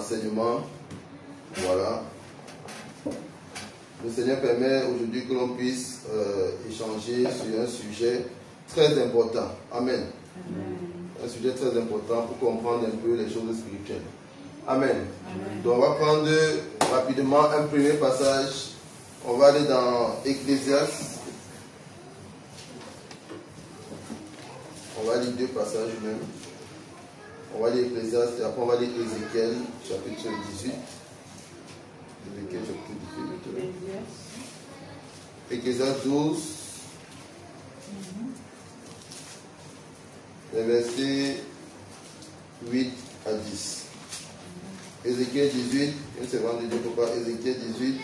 enseignement. Voilà. Le Seigneur permet aujourd'hui que l'on puisse échanger sur un sujet très important. Amen. Amen. Un sujet très important pour comprendre un peu les choses spirituelles. Amen. Amen. Donc on va prendre rapidement un premier passage. On va aller dans Ecclésiaste. On va lire deux passages même. On va lire Ecclésiaste et après on va lire Ézéchiel, chapitre 18. Ézéchiel, chapitre 18. Ecclésiaste 12. Les versets 8 à 10. Ézéchiel 18. Une seconde, je ne peux pas. Ézéchiel 18.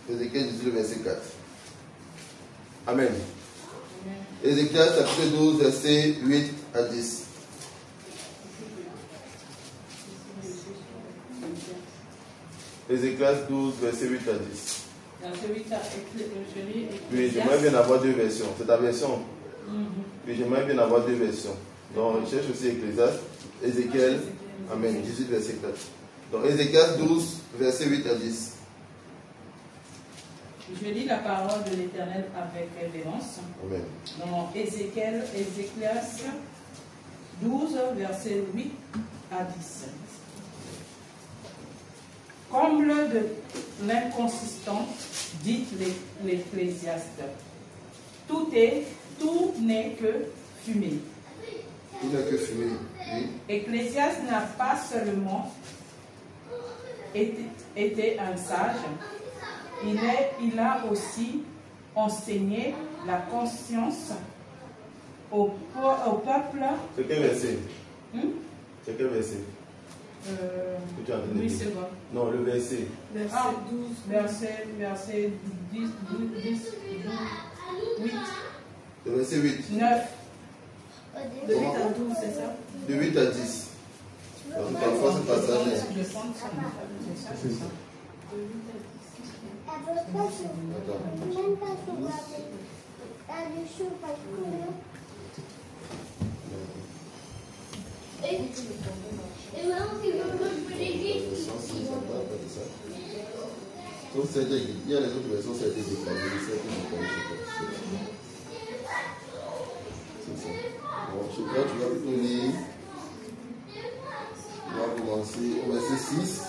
Ézéchiel 18, le verset 4. Amen. Ézéchiel chapitre 12, verset 8 à 10. Ézéchiel 12, verset 8 à 10. Oui, j'aimerais bien avoir deux versions. C'est ta version? Oui, j'aimerais bien avoir deux versions. Donc, je cherche aussi Ecclésiaste, Ézéchiel, Amen, 18, verset 4. Donc, Ézéchiel 12, verset 8 à 10. Je lis la parole de l'Éternel avec révérence. Amen. Dans Ézéchiel 12, verset 8 à 10. Comble de l'inconsistant, dit l'Ecclésiaste. Tout n'est que fumée. Tout n'est que fumée. Oui. Ecclésiaste n'a pas seulement été un sage, il a aussi enseigné la conscience au peuple. C'est quel verset? C'est quel verset? Oui, c'est bon. Non, le verset. Verset 12. Verset 10, 8. Le verset 8. 9. De 8 à 12, c'est ça? De 8 à 10. Donc, parfois, ce passage est. Il y a les autres versions, ça a été déclaré. C'est ça. Bon, je crois que tu vas plutôt lire. On va commencer au verset 6.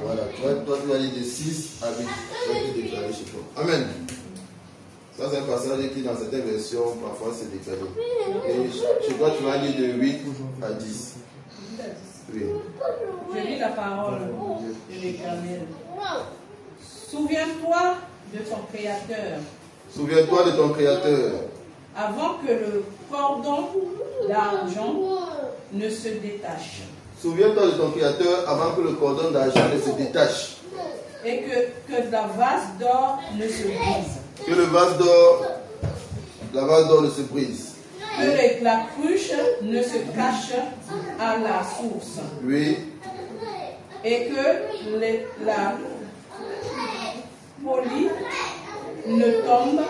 Voilà, toi tu vas lire de 6 à 8. Ça a été déclaré chez toi. Amen. Ça c'est un passage qui dans certaines versions parfois c'est déclaré. Et chez toi tu vas lire de 8 à 10. Oui. Je lis la parole de l'Éternel. Souviens-toi de ton Créateur. Souviens-toi de ton Créateur. Avant que le cordon d'argent ne se détache. Souviens-toi de ton Créateur avant que le cordon d'argent ne se détache. Et que la vase d'or ne se brise. Que la vase d'or ne se brise. Que la cruche ne se cache à la source. Oui. Et que la polie ne tombe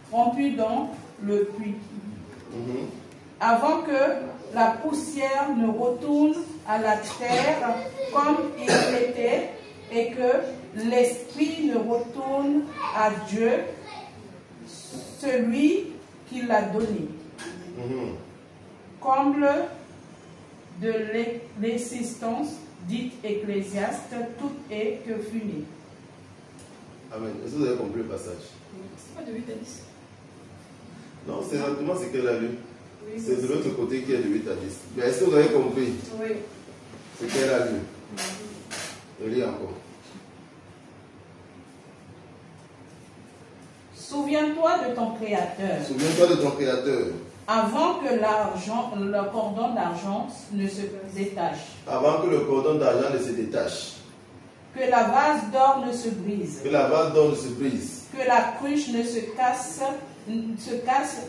rompu dans le puits. Avant que la poussière ne retourne à la terre comme il était et que l'esprit ne retourne à Dieu, celui qui l'a donné. Comble de l'existence, dit Ecclésiaste, tout est que fumée. Amen. Est-ce que vous avez compris le passage? C'est pas de 8 à 10. Non, c'est exactement ce qu'elle a lu. Oui, c'est de l'autre côté qui est de 8 à 10. Mais est-ce que vous avez compris? Oui. Ce qu'elle a lu? Je lis encore. Souviens-toi de ton Créateur. Souviens-toi de ton Créateur. Avant que le cordon d'argent ne se détache. Avant que le cordon d'argent ne se détache. Que la vase d'or ne se brise. Que la vase d'or ne se brise. Que la cruche ne se casse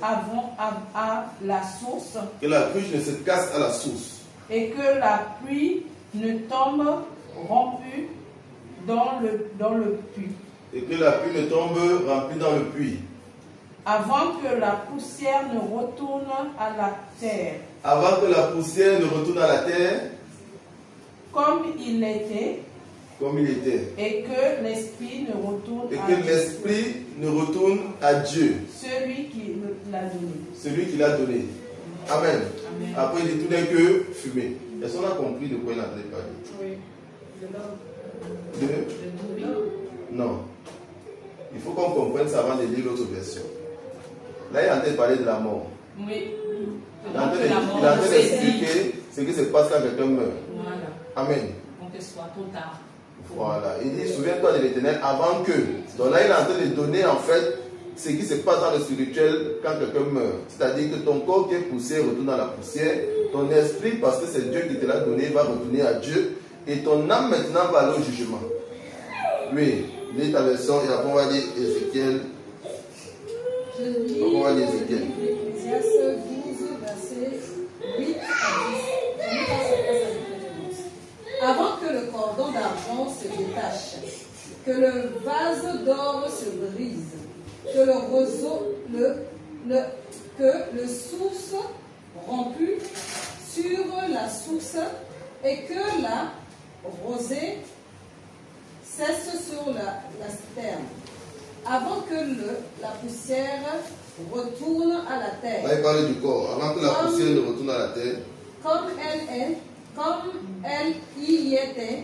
avant à la source. Que la cruche ne se casse à la source. Et que la pluie ne tombe rompue dans le puits. Et que la pluie ne tombe remplie dans le puits. Avant que la poussière ne retourne à la terre. Avant que la poussière ne retourne à la terre. Comme il était. Comme il était. Et que l'esprit ne retourne et à que l'esprit ne retourne à Dieu. Celui qui l'a donné. Celui qui l'a donné. Amen. Amen. Après, il dit tout n'est que fumée. Est-ce qu'on a compris de quoi il a parlé? Oui. De non. Il faut qu'on comprenne ça avant de lire l'autre version. Là, il est en train de parler de la mort. Oui. Il est en train d'expliquer ce qui se passe quand quelqu'un meurt. Voilà. Amen. Donc, que ce soit trop tard. Voilà. Il dit, souviens-toi de l'Éternel avant que. Donc là, il est en train de donner en fait ce qui se passe dans le spirituel quand quelqu'un meurt. C'est-à-dire que ton corps qui est poussé retourne dans la poussière. Ton esprit, parce que c'est Dieu qui te l'a donné, va retourner à Dieu. Et ton âme maintenant va aller au jugement. Oui. Lis ta version et après on va lire Ézéchiel. On va lire Ézéchiel. Ecclésiaste 12, verset 8 à 10. Avant que le cordon d'argent se détache, que le vase d'or se brise, que le roseau, que le source rompu sur la source et que la rosée cesse sur la citerne, avant que la poussière retourne à la terre. Là, il parle du corps. Avant que la poussière ne retourne à la terre. Comme elle y était,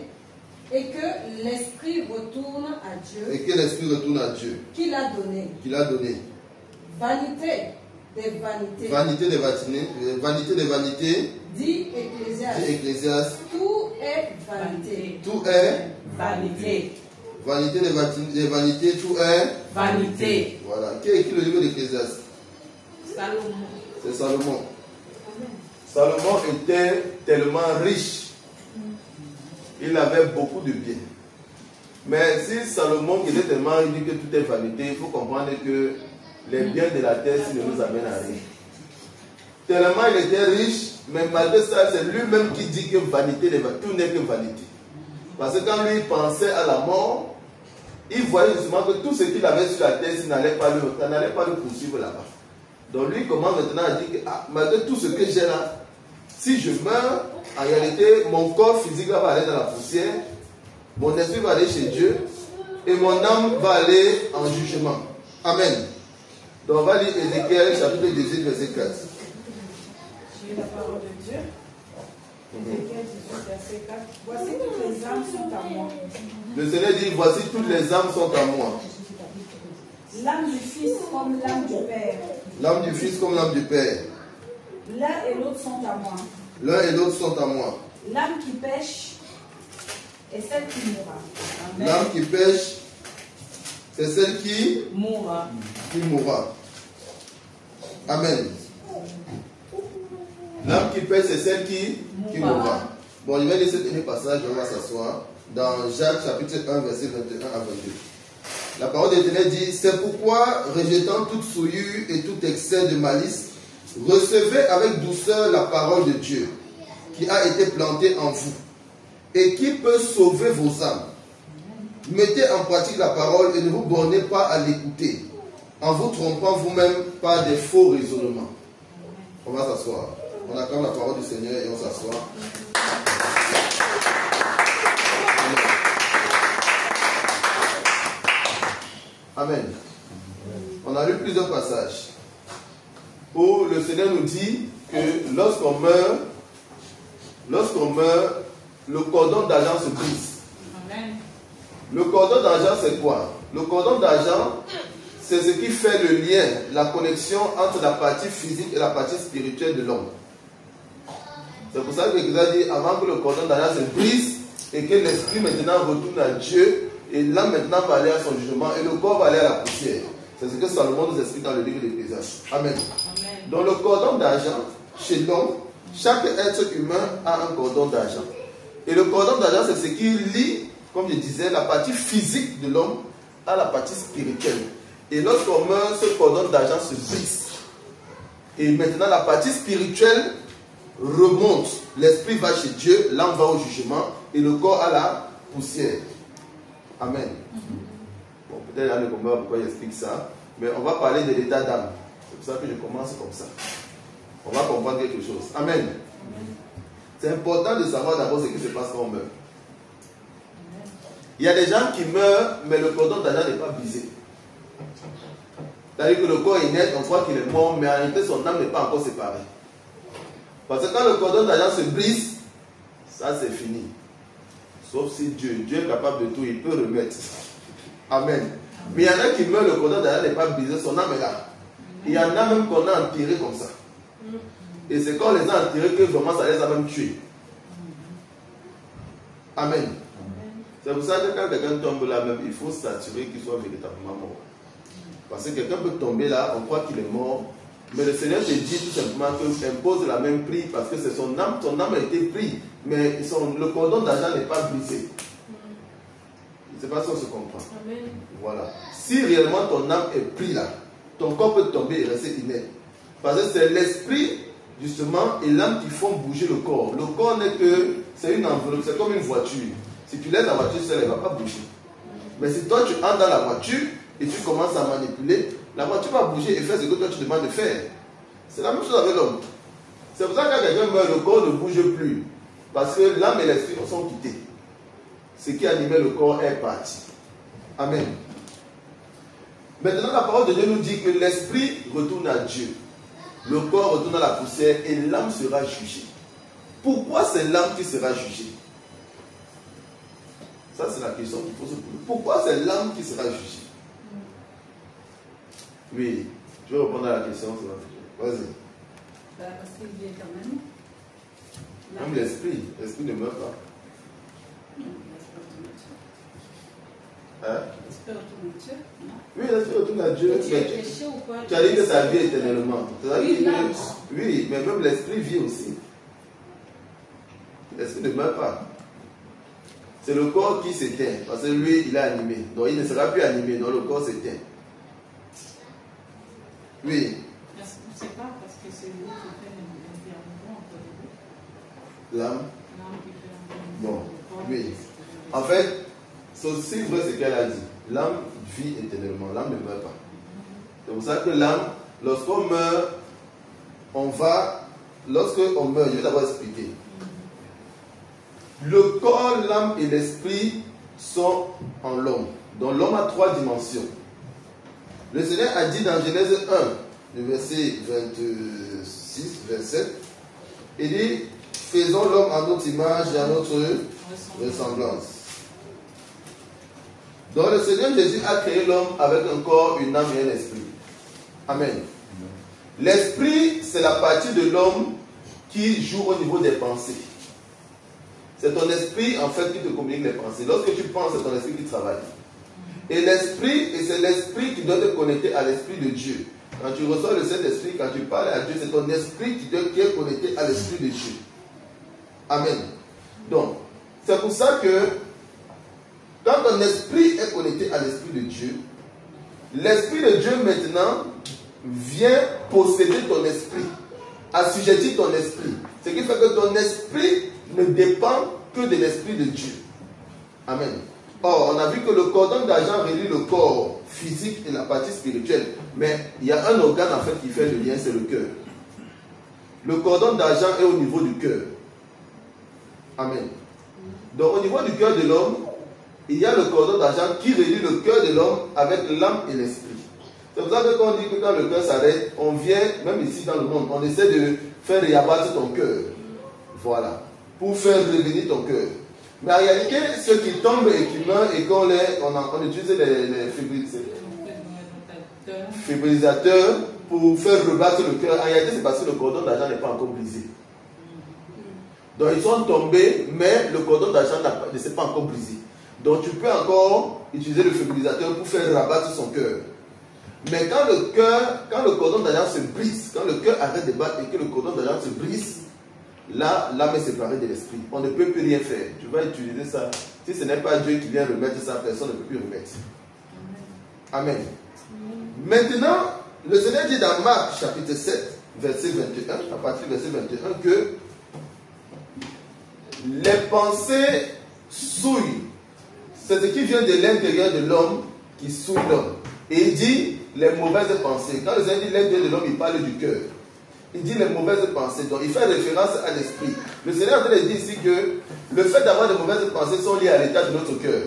et que l'esprit retourne à Dieu. Et que l'esprit retourne à Dieu. Qui l'a donné. Qui l'a donné. Vanité des vanités. Vanité des vanités. Vanité des vanités. Dit Ecclésiaste. Dit Ecclésiaste. Tout est vanité. Tout est vanité. Vanité des vanités, tout est vanité. Voilà. Qui a écrit le livre d'Ecclésiaste? Salomon. C'est Salomon. Salomon était tellement riche. Il avait beaucoup de biens. Mais si Salomon qui était tellement riche dit que tout est vanité, il faut comprendre que les biens de la terre ne nous amènent à rien. Tellement il était riche, mais malgré ça, c'est lui-même qui dit que vanité, tout n'est que vanité. Parce que quand lui pensait à la mort, il voyait justement que tout ce qu'il avait sur la terre, ça n'allait pas le poursuivre là-bas. Donc lui commence maintenant à dire que malgré tout ce que j'ai là, si je meurs, en réalité, mon corps physique va aller dans la poussière, mon esprit va aller chez Dieu, et mon âme va aller en jugement. Amen. Donc on va lire Ézéchiel chapitre 18, verset 4. J'ai la parole de Dieu. Ézéchiel 18, verset 4. Voici toutes les âmes sont à moi. Le Seigneur dit, voici toutes les âmes sont à moi. L'âme du Fils comme l'âme du Père. L'âme du Fils comme l'âme du Père. L'un et l'autre sont à moi. L'un et l'autre sont à moi. L'âme qui pêche est celle qui mourra. Amen. L'âme qui pêche, c'est celle qui mourra. Amen. L'âme qui pêche, c'est celle qui mourra. Bon, je vais laisser ce passage, on va s'asseoir. Dans Jacques chapitre 1, verset 21 à 22. La parole de l'Éternel dit, c'est pourquoi, rejetant toute souillure et tout excès de malice, recevez avec douceur la parole de Dieu, qui a été plantée en vous, et qui peut sauver vos âmes. Mettez en pratique la parole et ne vous bornez pas à l'écouter, en vous trompant vous-même par des faux raisonnements. On va s'asseoir. On acclame la parole du Seigneur et on s'assoit. Amen. On a lu plusieurs passages où le Seigneur nous dit que lorsqu'on meurt, le cordon d'argent se brise. Amen. Le cordon d'argent, c'est quoi? Le cordon d'argent, c'est ce qui fait le lien, la connexion entre la partie physique et la partie spirituelle de l'homme. C'est pour ça que Jésus a dit, avant que le cordon d'argent se brise et que l'esprit maintenant retourne à Dieu, et l'âme maintenant va aller à son jugement et le corps va aller à la poussière. C'est ce que Salomon nous explique dans le livre d'Ecclésiaste. Amen. Dans le cordon d'argent, chez l'homme, chaque être humain a un cordon d'argent. Et le cordon d'argent, c'est ce qui lie, comme je disais, la partie physique de l'homme à la partie spirituelle. Et lorsqu'on meurt, ce cordon d'argent se brise. Et maintenant, la partie spirituelle remonte. L'esprit va chez Dieu, l'âme va au jugement et le corps à la poussière. Amen. Bon, peut-être là, ne comprend pas pourquoi j'explique ça, mais on va parler de l'état d'âme. C'est pour ça que je commence comme ça. On va comprendre quelque chose. Amen. C'est important de savoir d'abord ce qui se passe quand on meurt. Il y a des gens qui meurent, mais le cordon d'Adam n'est pas brisé. C'est-à-dire que le corps est net, on croit qu'il est mort, mais en réalité son âme n'est pas encore séparée. Parce que quand le cordon d'Adam se brise, ça c'est fini. Sauf si Dieu est capable de tout, il peut remettre. Amen. Mais il y en a qui meurent, le cordon d'Adam n'est pas brisé, son âme est là. Il y en a même qu'on a enterré comme ça. Et c'est quand on les a enterrés que vraiment ça les a même tués. Amen. C'est pour ça que quand quelqu'un tombe là même, il faut s'assurer qu'il soit véritablement mort. Parce que quelqu'un peut tomber là, on croit qu'il est mort. Mais le Seigneur te dit tout simplement qu'il impose la même prix parce que c'est son âme a été prise. Mais le cordon d'argent n'est pas brisé. Je ne sais pas si on se comprend. Amen. Voilà. Si réellement ton âme est prise là, ton corps peut tomber et rester inerte. Parce que c'est l'esprit, justement, et l'âme qui font bouger le corps. Le corps n'est que, c'est une enveloppe, c'est comme une voiture. Si tu laisses la voiture seule, elle ne va pas bouger. Mais si toi tu entres dans la voiture et tu commences à manipuler, la voiture va bouger et faire ce que toi tu demandes de faire. C'est la même chose avec l'homme. C'est pour ça que quand quelqu'un meurt, le corps ne bouge plus. Parce que l'âme et l'esprit sont quittés. Ce qui animait le corps est parti. Amen. Maintenant, la parole de Dieu nous dit que l'esprit retourne à Dieu. Le corps retourne à la poussière et l'âme sera jugée. Pourquoi c'est l'âme qui sera jugée? Ça, c'est la question qu'il faut se poser. Pourquoi c'est l'âme qui sera jugée? Oui, je vais répondre à la question. Vas-y. Parce qu'il vient quand même. Même l'esprit ne meurt pas. Hein? L'esprit retourne à Dieu. Oui, l'esprit retourne à Dieu. Tu es péché ou quoi? Tu as dit que ça vit éternellement. Oui, oui, mais même l'esprit vit aussi. L'esprit ne meurt pas. C'est le corps qui s'éteint. Parce que lui, il est animé. Donc il ne sera plus animé. Donc le corps s'éteint. Oui. Je ne sais pas parce que c'est lui qui fait l'intervention entre les deux. L'âme. L'âme qui fait Bon, oui. En fait, c'est aussi vrai ce qu'elle a dit. L'âme vit éternellement. L'âme ne meurt pas. C'est pour ça que l'âme, lorsqu'on meurt, lorsqu'on meurt, je vais d'abord expliquer. Le corps, l'âme et l'esprit sont en l'homme. Donc l'homme a 3 dimensions. Le Seigneur a dit dans Genèse 1, le verset 26, 27, il dit, faisons l'homme à notre image et à notre ressemblance. Donc le Seigneur Jésus a créé l'homme avec un corps, une âme et un esprit. Amen. L'esprit, c'est la partie de l'homme qui joue au niveau des pensées. C'est ton esprit en fait qui te communique les pensées. Lorsque tu penses, c'est ton esprit qui travaille. Et l'esprit, c'est l'esprit qui doit te connecter à l'esprit de Dieu. Quand tu reçois le Saint-Esprit, quand tu parles à Dieu, c'est ton esprit qui est connecté à l'esprit de Dieu. Amen. Donc, c'est pour ça que quand ton esprit est connecté à l'esprit de Dieu, l'esprit de Dieu maintenant vient posséder ton esprit, assujettir ton esprit. Ce qui fait que ton esprit ne dépend que de l'esprit de Dieu. Amen. Or, on a vu que le cordon d'argent relie le corps physique et la partie spirituelle. Mais il y a un organe en fait qui fait le lien, c'est le cœur. Le cordon d'argent est au niveau du cœur. Amen. Donc au niveau du cœur de l'homme, il y a le cordon d'argent qui relie le cœur de l'homme avec l'âme et l'esprit. C'est pour ça que quand on dit que quand le cœur s'arrête, on vient, même ici dans le monde, on essaie de faire réabattre ton cœur. Voilà. Pour faire revenir ton cœur. Mais en réalité, ceux qui tombent et qui meurent et qu'on utilise les fibrillisateurs pour faire rebattre le cœur, en réalité c'est parce que le cordon d'argent n'est pas encore brisé. Donc ils sont tombés, mais le cordon d'argent ne s'est pas encore brisé. Donc tu peux encore utiliser le fibrillisateur pour faire rabattre son cœur. Mais quand le cordon d'argent se brise, quand le cœur arrête de battre et que le cordon d'argent se brise, là, l'âme est séparée de l'esprit. On ne peut plus rien faire. Tu vas utiliser ça. Si ce n'est pas Dieu qui vient remettre ça, personne ne peut plus remettre. Amen. Maintenant, le Seigneur dit dans Marc chapitre 7, verset 21, à partir du verset 21, que les pensées souillent c'est ce qui vient de l'intérieur de l'homme qui souille l'homme. Et il dit les mauvaises pensées. Quand le Seigneur dit l'intérieur de l'homme, il parle du cœur. Il dit les mauvaises pensées. Donc il fait référence à l'esprit. Le Seigneur a dit ici que le fait d'avoir de mauvaises pensées sont liées à l'état de notre cœur.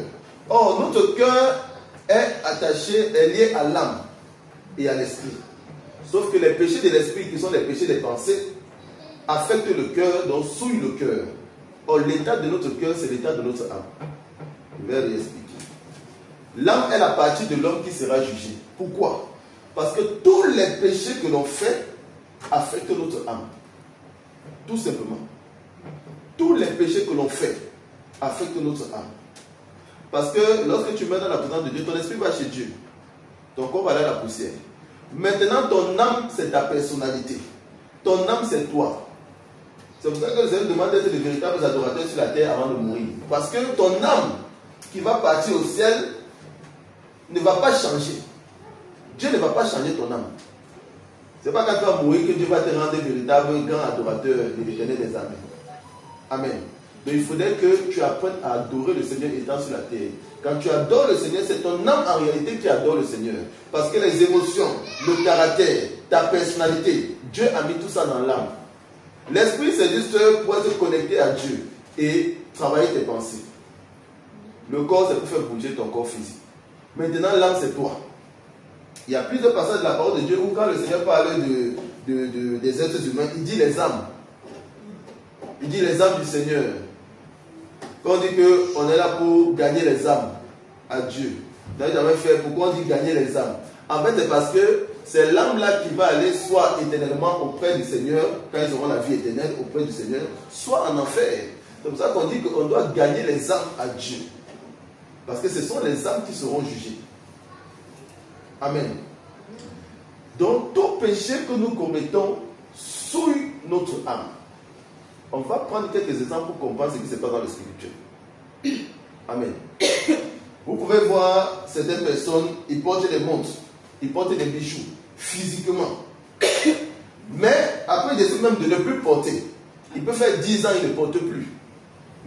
Or, notre cœur est lié à l'âme et à l'esprit. Sauf que les péchés de l'esprit, qui sont les péchés des pensées, affectent le cœur, donc souillent le cœur. Or, l'état de notre cœur, c'est l'état de notre âme. Je vais réexpliquer. L'âme est la partie de l'homme qui sera jugée. Pourquoi? Parce que tous les péchés que l'on fait affectent notre âme. Tout simplement. Tous les péchés que l'on fait affectent notre âme. Parce que lorsque tu mets dans la présence de Dieu, ton esprit va chez Dieu. Ton corps va aller à la poussière. Maintenant, ton âme, c'est ta personnalité. Ton âme, c'est toi. C'est pour ça que le Seigneur demande d'être de véritables adorateurs sur la terre avant de mourir. Parce que ton âme, qui va partir au ciel, ne va pas changer. Dieu ne va pas changer ton âme. Ce n'est pas quand tu vas mourir que Dieu va te rendre véritable grand adorateur de l'Éternel des armées. Amen. Mais il faudrait que tu apprennes à adorer le Seigneur étant sur la terre. Quand tu adores le Seigneur, c'est ton âme en réalité qui adore le Seigneur. Parce que les émotions, le caractère, ta personnalité, Dieu a mis tout ça dans l'âme. L'esprit, c'est juste pour être connecté à Dieu et travailler tes pensées. Le corps, c'est pour faire bouger ton corps physique. Maintenant, l'âme, c'est toi. Il y a plusieurs passages de la parole de Dieu où quand le Seigneur parle des êtres humains, il dit les âmes. Il dit les âmes du Seigneur. Quand on dit qu'on est là pour gagner les âmes à Dieu, pourquoi on dit gagner les âmes? En fait, c'est parce que c'est l'âme là qui va aller soit éternellement auprès du Seigneur, quand ils auront la vie éternelle auprès du Seigneur, soit en enfer. C'est pour ça qu'on dit qu'on doit gagner les âmes à Dieu. Parce que ce sont les âmes qui seront jugées. Amen. Donc, tout péché que nous commettons souille notre âme. On va prendre quelques exemples pour comprendre ce qui se passe dans le spirituel. Amen. Vous pouvez voir certaines personnes, ils portent des montres, ils portent des bijoux, physiquement. Mais après, ils décident même de ne plus porter. Il peut faire 10 ans, il ne porte plus.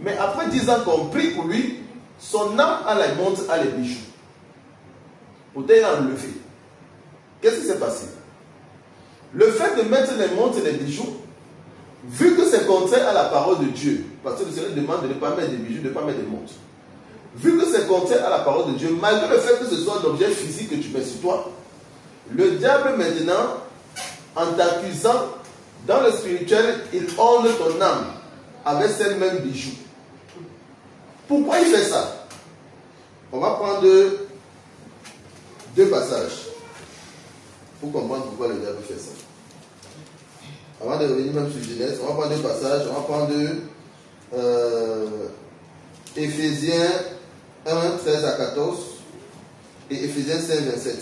Mais après 10 ans qu'on prie pour lui, son âme a les montres, a les bijoux. Pourtant, il a enlevé. Qu'est-ce qui s'est passé? Le fait de mettre les montres et les bijoux, vu que c'est contraire à la parole de Dieu, parce que le Seigneur demande de ne pas mettre des bijoux, de ne pas mettre des montres. Vu que c'est contraire à la parole de Dieu, malgré le fait que ce soit un objet physique que tu mets sur toi, le diable maintenant, en t'accusant, dans le spirituel, il orne ton âme avec ces mêmes bijoux. Pourquoi il fait ça? On va prendre deux passages pour comprendre pourquoi le diable fait ça. Avant de revenir même sur Genèse, on va prendre deux passages. On va prendre Éphésiens 1, 13 à 14 et Éphésiens 5, 27.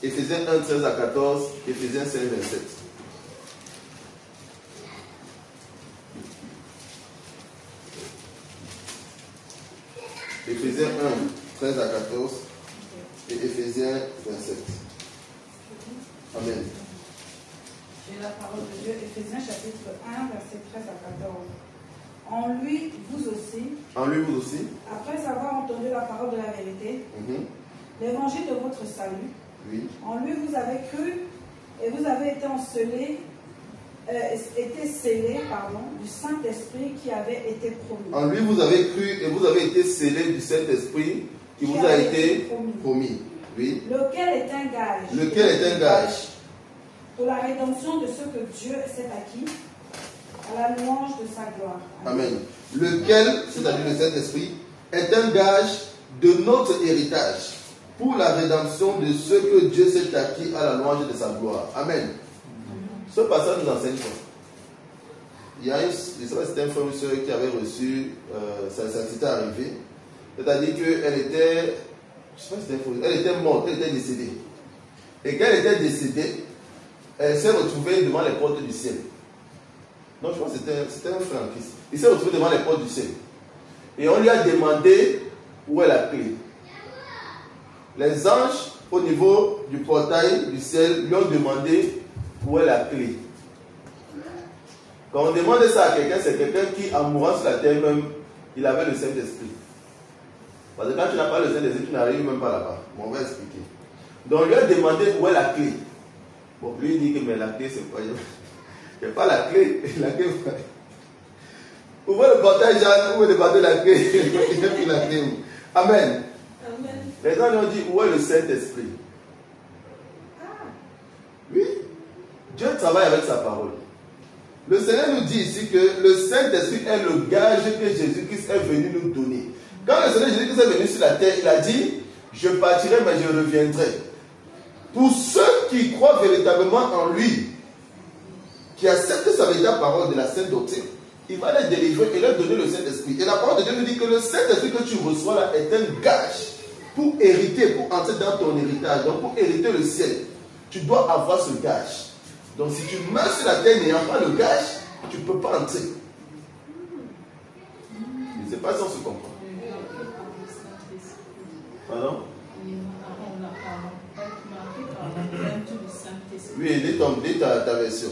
Éphésiens 1, 13 à 14, Éphésiens 5, 27. Éphésiens 1, 13 à 14 et Éphésiens 27. Amen. J'ai la parole de Dieu, Éphésiens chapitre 1, verset 13 à 14. En lui, vous aussi, après avoir entendu la parole de la vérité, l'évangile de votre salut, en lui vous avez cru et vous avez été scellés du Saint-Esprit qui avait été promis. En lui vous avez cru et vous avez été scellés du Saint-Esprit qui vous a été promis. Oui. Lequel est un gage pour la rédemption de ce que Dieu s'est acquis, à la louange de sa gloire. Amen. Lequel, c'est-à-dire le Saint-Esprit, est un gage de notre héritage pour la rédemption de ce que Dieu s'est acquis à la louange de sa gloire. Amen. Ce passage nous enseigne quoi? Il y a une, je sais pas si c'était un frère ou une soeur qui avait reçu, ça s'était arrivé. C'est-à-dire qu'elle était, je sais pas si c'était un frère, elle était morte, elle était décédée. Et quand elle était décédée, elle s'est retrouvée devant les portes du ciel. Non, je pense que c'était un frère en Christ. Il s'est retrouvé devant les portes du ciel. Et on lui a demandé où est la clé. Les anges, au niveau du portail du ciel, lui ont demandé où est la clé. Quand on demande ça à quelqu'un, c'est quelqu'un qui, en mourant sur la terre même, il avait le Saint-Esprit. Parce que quand tu n'as pas le Saint-Esprit, tu n'arrives même pas là-bas. On va expliquer. Donc, on lui a demandé où est la clé. Bon, lui, il dit que mais la clé, c'est pas. Il n'y a pas la clé. La clé. Ouvrez le portail, Jeanne, ouvrez le portail de la clé. Il n'y a plus la clé. Amen. Amen. Les gens lui ont dit où est le Saint-Esprit? Oui. Dieu travaille avec sa parole. Le Seigneur nous dit ici que le Saint-Esprit est le gage que Jésus-Christ est venu nous donner. Quand le Seigneur Jésus-Christ est venu sur la terre, il a dit, je partirai mais je reviendrai. Pour ceux qui croient véritablement en lui, qui acceptent sa véritable parole de la sainte doctrine, il va les délivrer et leur donner le Saint-Esprit. Et la parole de Dieu nous dit que le Saint-Esprit que tu reçois là est un gage pour hériter, pour entrer dans ton héritage. Donc pour hériter le ciel, tu dois avoir ce gage. Donc si tu meurs sur la terre n'ayant pas le gage, tu ne peux pas entrer. Je ne sais pas si on se comprend. Pardon? Oui, dis ta version.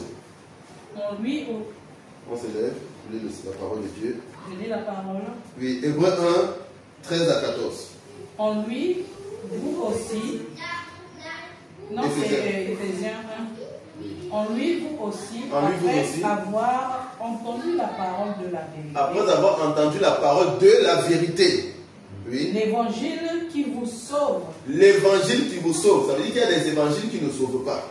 On se lève, on lit la parole de Dieu. Je lis la parole. Oui, Hébreux 1, 13 à 14. En lui, vous aussi. Non, c'est Éphésiens 1. En lui, vous aussi, après avoir entendu la parole de la vérité. Après avoir entendu la parole de la vérité. Oui. L'évangile qui vous sauve. L'évangile qui vous sauve. Ça veut dire qu'il y a des évangiles qui ne sauvent pas.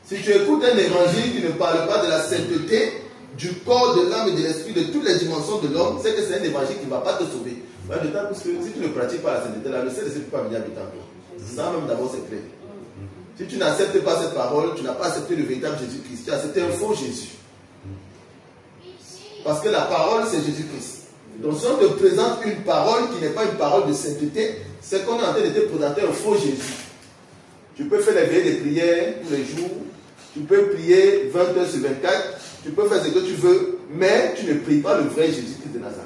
Si tu écoutes un évangile qui ne parle pas de la sainteté, du corps, de l'âme et de l'esprit, de toutes les dimensions de l'homme, c'est que c'est un évangile qui ne va pas te sauver. Parce que si tu ne pratiques pas la sainteté, là, le Saint-Esprit ne peut pas venir habiter en toi. Ça même d'abord c'est clair. Si tu n'acceptes pas cette parole, tu n'as pas accepté le véritable Jésus-Christ. Tu as accepté un faux Jésus. Parce que la parole, c'est Jésus-Christ. Donc si on te présente une parole qui n'est pas une parole de sainteté, c'est qu'on est en train de te présenter un faux Jésus. Tu peux faire les veillées de prière tous les jours. Tu peux prier 20 heures sur 24. Tu peux faire ce que tu veux. Mais tu ne pries pas le vrai Jésus-Christ de Nazareth.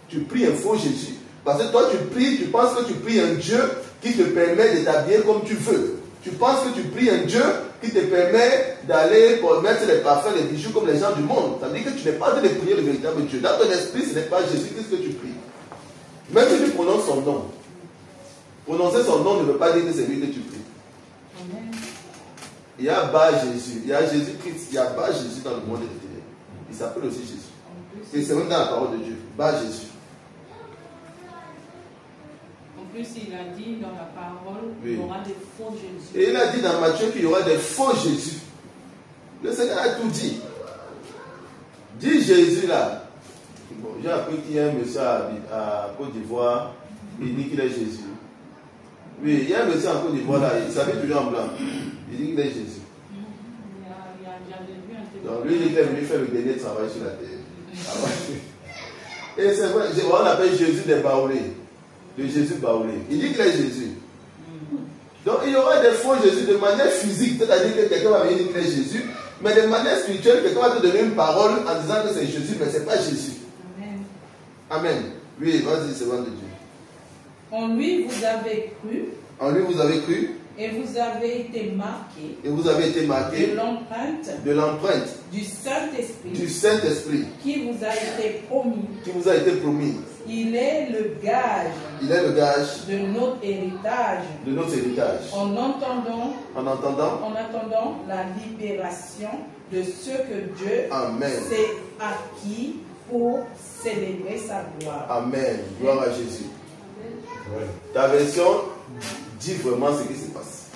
Tu pries un faux Jésus. Parce que toi, tu pries, tu penses que tu pries un Dieu qui te permet de t'habiller comme tu veux. Tu penses que tu pries un Dieu qui te permet d'aller pour mettre les parfums, les bijoux comme les gens du monde. Ça veut dire que tu n'es pas en train de prier le véritable Dieu. Dans ton esprit, ce n'est pas Jésus-Christ que tu pries. Même si tu prononces son nom. Prononcer son nom ne veut pas dire que c'est lui que tu pries. Amen. Il y a bas Jésus. Il y a Jésus-Christ. Il y a bas Jésus dans le monde des ténèbres. Il s'appelle aussi Jésus. Et c'est même dans la parole de Dieu. Bas Jésus. En plus, il a dit dans la parole qu'il y aura des faux Jésus. Et il a dit dans Matthieu qu'il y aura des faux Jésus. Le Seigneur a tout dit. Dis Jésus là. Bon, j'ai appris qu'il y a un monsieur à Côte d'Ivoire. Il dit qu'il est Jésus. Oui, il y a un monsieur en Côte d'Ivoire là. Il s'habille toujours en blanc. Il dit qu'il est Jésus. Donc lui, il est venu faire le dernier travail sur la terre. Et c'est vrai, on l'appelle Jésus des Baoulés. De Jésus Baoulé. Il dit qu'il est Jésus. Donc il y aura des faux Jésus de manière physique, c'est-à-dire que quelqu'un va venir dire qu'il est Jésus, mais de manière spirituelle, quelqu'un va te donner une parole en disant que c'est Jésus, mais ce n'est pas Jésus. Amen. Amen. Oui, vas-y, c'est bon de Dieu. En lui, vous avez cru. En lui, vous avez cru. Et vous avez été marqués. Et vous avez été marqués. De l'empreinte. De l'empreinte. Du Saint-Esprit. Du Saint-Esprit. Qui vous a été promis. Qui vous a été promis. Il est le gage. Il est le gage. De notre héritage. De notre héritage. En attendant la libération de ce que Dieu s'est acquis pour célébrer sa gloire. Amen. Gloire à Jésus. Amen. Ta version dit vraiment ce qui se passe.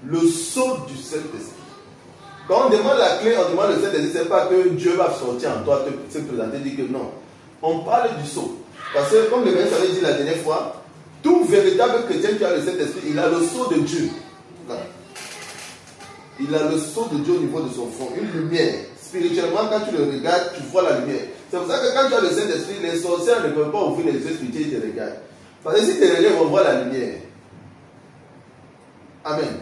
Le sceau du Saint-Esprit. Quand on demande la clé, on demande le Saint-Esprit, ce n'est pas que Dieu va sortir en toi, te présenter, dire que non. On parle du sceau. Parce que comme le Père avait dit la dernière fois, tout véritable chrétien qui a le Saint-Esprit, il a le sceau de Dieu. Voilà. Il a le sceau de Dieu au niveau de son front, une lumière. Spirituellement, quand tu le regardes, tu vois la lumière. C'est pour ça que quand tu as le Saint-Esprit, les sorcières ne peuvent pas ouvrir les yeux spirituels et te regardent. Parce que si tu les regardes, ils vont voir la lumière. Amen.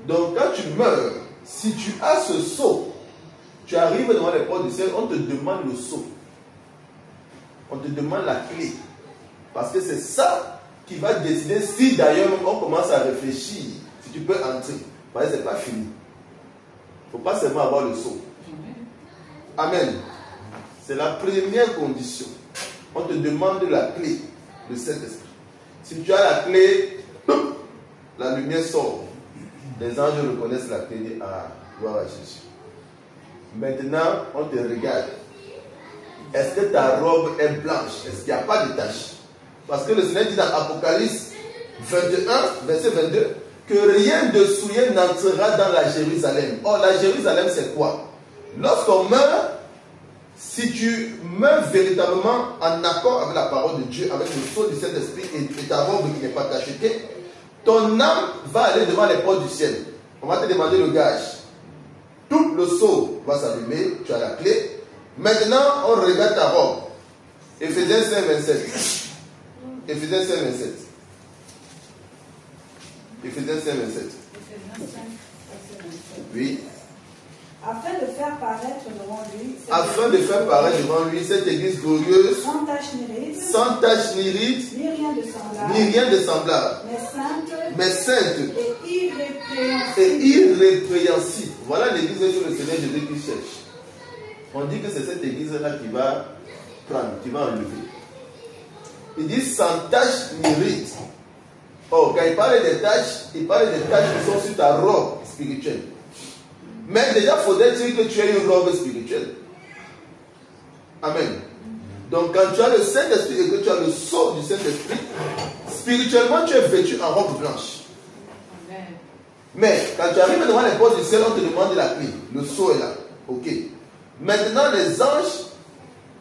Donc quand tu meurs, si tu as ce sceau, tu arrives devant les portes du ciel, on te demande le sceau. On te demande la clé. Parce que c'est ça qui va décider si d'ailleurs on commence à réfléchir, si tu peux entrer. Parce que ce n'est pas fini. Il ne faut pas seulement avoir le sceau. Amen. C'est la première condition. on te demande la clé, le Saint-Esprit. Si tu as la clé, la lumière sort. Les anges reconnaissent la clé et disent, ah, gloire à Jésus. Maintenant, on te regarde. Est-ce que ta robe est blanche? Est-ce qu'il n'y a pas de tache? Parce que le Seigneur dit dans Apocalypse 21, verset 22, que rien de souillé n'entrera dans la Jérusalem. Or, la Jérusalem, c'est quoi? Lorsqu'on meurt, si tu meurs véritablement en accord avec la parole de Dieu, avec le sceau du Saint-Esprit et ta robe qui n'est pas tachetée, ton âme va aller devant les portes du ciel. On va te demander le gage. Tout le sceau va s'allumer, tu as la clé. Maintenant, on regarde ta robe. Éphésiens 5, 27. Éphésiens 5, 27. Éphésiens 5, 27. Oui. Afin de faire paraître devant lui cette église glorieuse, sans tache ni ride, ni rien de semblable, mais sainte et irrépréhensible. Voilà l'église que le Seigneur Jésus cherche. On dit que c'est cette église-là qui va prendre, qui va enlever. Il dit sans tache ni ride. Or, quand il parle des taches qui sont sur ta robe spirituelle. Mais déjà, faudrait-il que tu aies une robe spirituelle. Amen. Donc, quand tu as le Saint-Esprit et que tu as le sceau du Saint-Esprit, spirituellement, tu es vêtu en robe blanche. Amen. Mais, quand tu arrives devant les portes du ciel, on te demande la clé. Le sceau est là. Ok. Maintenant, les anges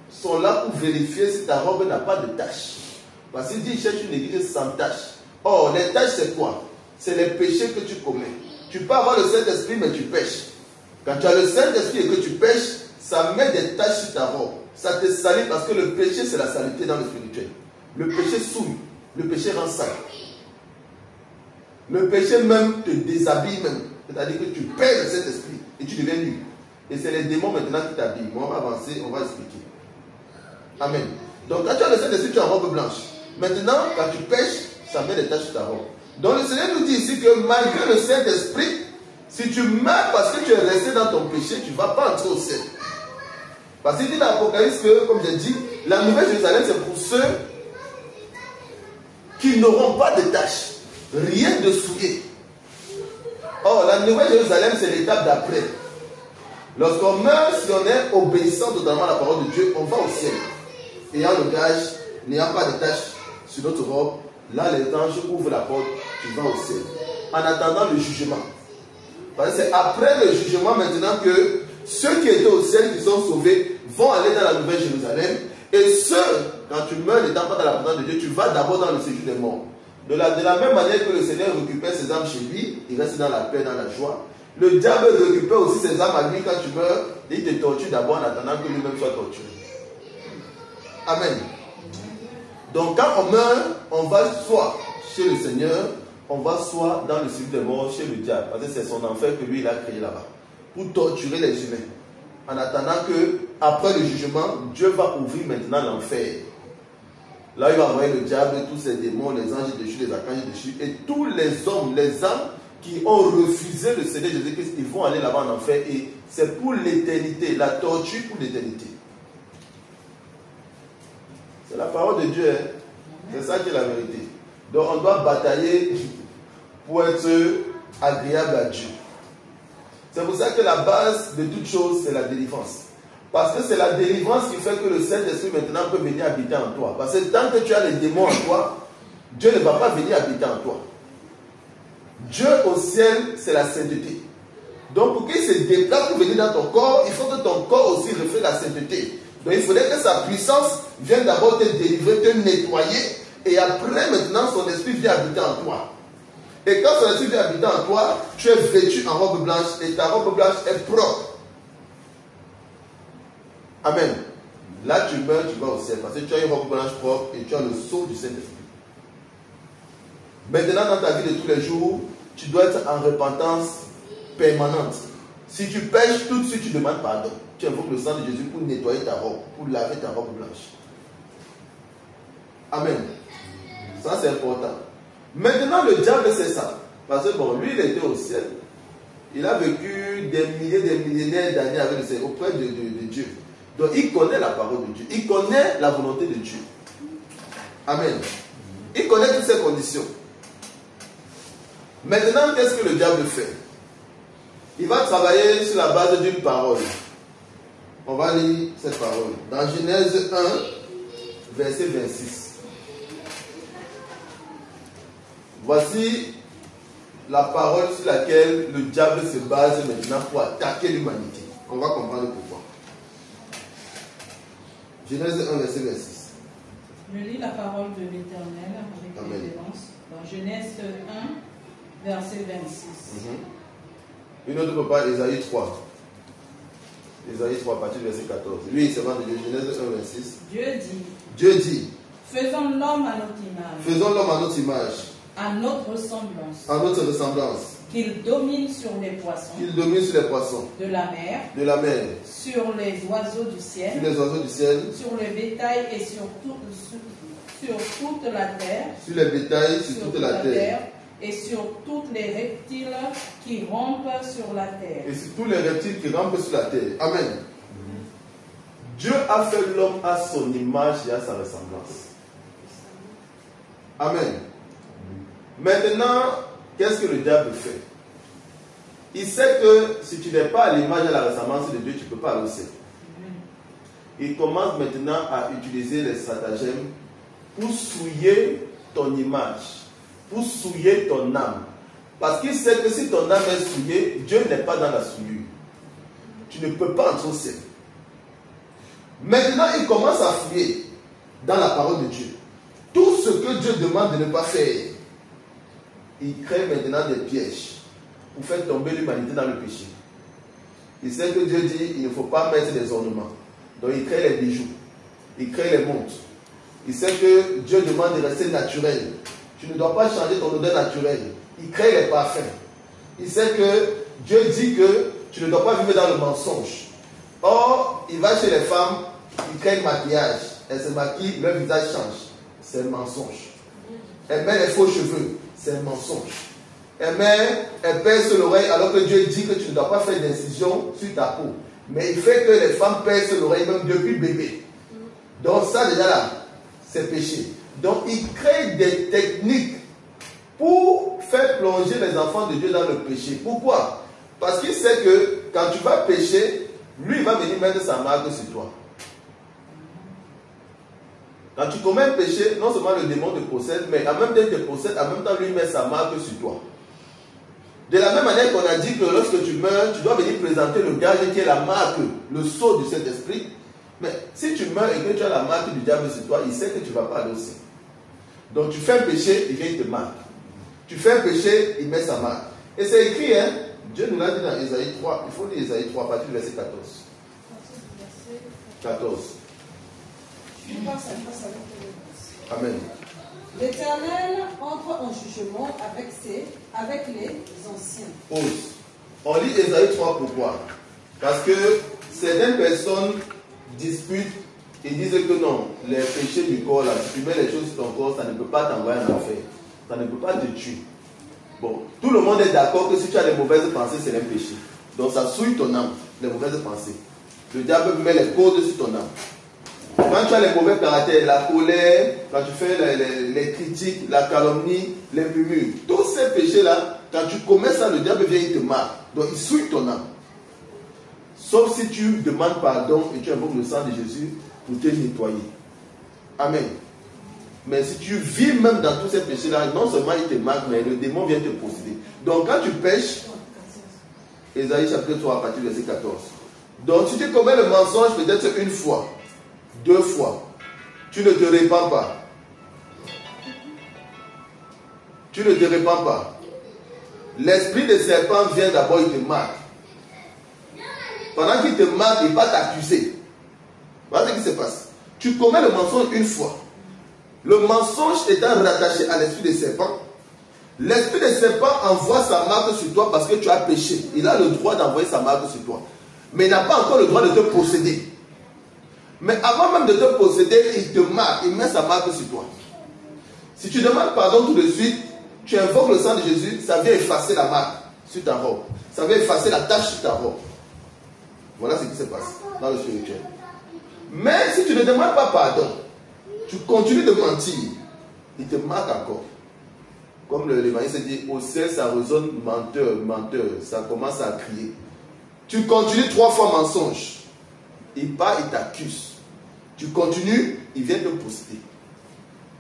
sont là pour vérifier si ta robe n'a pas de tache. Parce qu'il dit, il cherche une église sans tache. Or, les taches, c'est quoi? C'est les péchés que tu commets. Tu peux avoir le Saint-Esprit, mais tu pêches. Quand tu as le Saint-Esprit et que tu pêches, ça met des taches sur ta robe. Ça te salit parce que le péché, c'est la saleté dans le spirituel. Le péché souille. Le péché rend sale. Le péché même te déshabille même. C'est-à-dire que tu perds le Saint-Esprit et tu deviens nu. Et c'est les démons maintenant qui t'habillent. Mais on va avancer, on va expliquer. Amen. Donc quand tu as le Saint-Esprit, tu as une robe blanche. Maintenant, quand tu pêches, ça met des taches sur ta robe. Donc le Seigneur nous dit ici que malgré le Saint-Esprit, si tu meurs parce que tu es resté dans ton péché, tu ne vas pas entrer au ciel. Parce qu'il dit dans l'Apocalypse que, comme j'ai dit, la nouvelle Jérusalem, c'est pour ceux qui n'auront pas de tâches, rien de souillé. Or, la nouvelle Jérusalem, c'est l'étape d'après. Lorsqu'on meurt, si on est obéissant totalement à la parole de Dieu, on va au ciel. Ayant le gage, n'ayant pas de tâches sur notre robe, là, les anges ouvrent la porte, tu vas au ciel. En attendant le jugement. Parce que c'est après le jugement maintenant que ceux qui étaient au ciel, qui sont sauvés, vont aller dans la nouvelle Jérusalem. Et ceux, quand tu meurs n'étant pas dans la présence de Dieu, tu vas d'abord dans le séjour des morts. De la même manière que le Seigneur récupère ses âmes chez lui, il reste dans la paix, dans la joie. Le diable récupère aussi ses âmes à lui quand tu meurs, et il te torture d'abord en attendant que lui-même soit torturé. Amen. Donc quand on meurt, on va soit chez le Seigneur, on va soit dans le séjour des morts chez le diable. Parce que c'est son enfer que lui il a créé là-bas. Pour torturer les humains. En attendant que, après le jugement, Dieu va ouvrir maintenant l'enfer. Là, il va envoyer le diable, tous ces démons, les anges déchus, les archanges déchus, et tous les hommes, les âmes qui ont refusé le Seigneur Jésus-Christ, ils vont aller là-bas en enfer. Et c'est pour l'éternité, la torture pour l'éternité. C'est la parole de Dieu. Hein? C'est ça qui est la vérité. Donc, on doit batailler pour être agréable à Dieu. C'est pour ça que la base de toute chose, c'est la délivrance. Parce que c'est la délivrance qui fait que le Saint-Esprit maintenant peut venir habiter en toi. Parce que tant que tu as les démons en toi, Dieu ne va pas venir habiter en toi. Dieu au ciel, c'est la sainteté. Donc pour qu'il se déplace pour venir dans ton corps, il faut que ton corps aussi reflète la sainteté. Donc il faudrait que sa puissance vienne d'abord te délivrer, te nettoyer, et après maintenant son esprit vient habiter en toi. Et quand son esprit vient habiter en toi, tu es vêtu en robe blanche et ta robe blanche est propre. Amen. Là tu meurs, tu vas au ciel parce que tu as une robe blanche propre et tu as le sceau du Saint-Esprit. Maintenant dans ta vie de tous les jours, tu dois être en repentance permanente. Si tu pêches, tout de suite tu demandes pardon. Tu invoques le sang de Jésus pour nettoyer ta robe, pour laver ta robe blanche. Amen. Ça c'est important. Maintenant le diable c'est ça. Parce que bon, lui il était au ciel. Il a vécu des milliers, des millénaires d'années avec le Seigneur, auprès de Dieu. Donc il connaît la parole de Dieu. Il connaît la volonté de Dieu. Amen. Il connaît toutes ces conditions. Maintenant, qu'est-ce que le diable fait? Il va travailler sur la base d'une parole. On va lire cette parole. Dans Genèse 1, verset 26. Voici la parole sur laquelle le diable se base maintenant pour attaquer l'humanité. On va comprendre pourquoi. Genèse 1, verset 26. Je lis la parole de l'Éternel avec révérence. Dans Genèse 1, verset 26. Une autre part, Ésaïe 3. Ésaïe 3, à partir du verset 14. Lui, il se vend de Genèse 1, 26. Dieu dit. Faisons l'homme à notre image. Faisons l'homme à notre image. À notre ressemblance. À notre ressemblance. Qu'il domine sur les poissons. Qu'il domine sur les poissons. De la mer. De la mer. Sur les oiseaux du ciel. Sur les oiseaux du ciel. Sur le bétail et sur toute la terre. Sur les bétails, sur toute la terre. Et sur tous les reptiles qui rampent sur la terre. Et sur tous les reptiles qui rampent sur la terre. Amen. Dieu a fait l'homme à son image et à sa ressemblance. Amen. Maintenant, qu'est-ce que le diable fait? Il sait que si tu n'es pas à l'image et à la ressemblance de Dieu, tu ne peux pas aller au ciel. Il commence maintenant à utiliser les stratagèmes pour souiller ton image, pour souiller ton âme. Parce qu'il sait que si ton âme est souillée, Dieu n'est pas dans la souillure. Tu ne peux pas entrer au ciel. Maintenant, il commence à fouiller dans la parole de Dieu. Tout ce que Dieu demande de ne pas faire. Il crée maintenant des pièges pour faire tomber l'humanité dans le péché. Il sait que Dieu dit qu'il ne faut pas mettre des ornements. Donc il crée les bijoux. Il crée les montres. Il sait que Dieu demande de rester naturel. Tu ne dois pas changer ton odeur naturelle. Il crée les parfums. Il sait que Dieu dit que tu ne dois pas vivre dans le mensonge. Or, il va chez les femmes, il crée le maquillage. Elles se maquillent, leur visage change. C'est un mensonge. Elle met les faux cheveux. C'est un mensonge. Elle perce l'oreille alors que Dieu dit que tu ne dois pas faire d'incision sur ta peau. Mais il fait que les femmes percent l'oreille même depuis bébé. Donc ça déjà là, c'est péché. Donc il crée des techniques pour faire plonger les enfants de Dieu dans le péché. Pourquoi? Parce qu'il sait que quand tu vas pécher, lui il va venir mettre sa marque sur toi. Quand tu commets un péché, non seulement le démon te possède, mais en même temps il te possède, en même temps lui met sa marque sur toi. De la même manière qu'on a dit que lorsque tu meurs, tu dois venir présenter le gage qui est la marque, le sceau du Saint-Esprit. Mais si tu meurs et que tu as la marque du diable sur toi, il sait que tu ne vas pas aller au ciel. Donc tu fais un péché, il vient, il te marque. Tu fais un péché, il met sa marque. Et c'est écrit, hein, Dieu nous l'a dit dans Ésaïe 3, il faut lire Ésaïe 3 à partir du verset 14. 14. Amen. L'Éternel entre en jugement avec les anciens. Pause. On lit Ésaïe 3 pourquoi? Parce que certaines personnes disputent et disent que non, les péchés du corps, là, si tu mets les choses sur ton corps, ça ne peut pas t'envoyer en enfer. Ça ne peut pas te tuer. Bon, tout le monde est d'accord que si tu as des mauvaises pensées, c'est un péché. Donc ça souille ton âme, les mauvaises pensées. Le diable met les codes sur ton âme. Quand tu as les mauvais caractères, la colère, quand tu fais les critiques, la calomnie, les murmures, tous ces péchés-là, quand tu commets ça, le diable vient, il te marque. Donc il souille ton âme. Sauf si tu demandes pardon et tu invoques le sang de Jésus pour te nettoyer. Amen. Mais si tu vis même dans tous ces péchés-là, non seulement il te marque, mais le démon vient te posséder. Donc quand tu pêches, Ésaïe chapitre 3 à partir du verset 14. Donc si tu commets le mensonge peut-être une fois, 2 fois, tu ne te répands pas. Tu ne te répands pas. L'esprit de serpent vient d'abord, il te marque. Pendant qu'il te marque, il va t'accuser. Voilà ce qui se passe. Tu commets le mensonge une fois. Le mensonge étant rattaché à l'esprit de serpent, l'esprit de serpent envoie sa marque sur toi parce que tu as péché. Il a le droit d'envoyer sa marque sur toi. Mais il n'a pas encore le droit de te posséder. Mais avant même de te posséder, il te marque, il met sa marque sur toi. Si tu demandes pardon tout de suite, tu invoques le sang de Jésus, ça vient effacer la marque sur ta robe. Ça vient effacer la tache sur ta robe. Voilà ce qui se passe dans le spirituel. Mais si tu ne demandes pas pardon, tu continues de mentir, il te marque encore. Comme l'évangile dit, au ciel ça résonne menteur, menteur, ça commence à crier. Tu continues 3 fois mensonge. Il part, il t'accuse. Tu continues, il vient te posséder.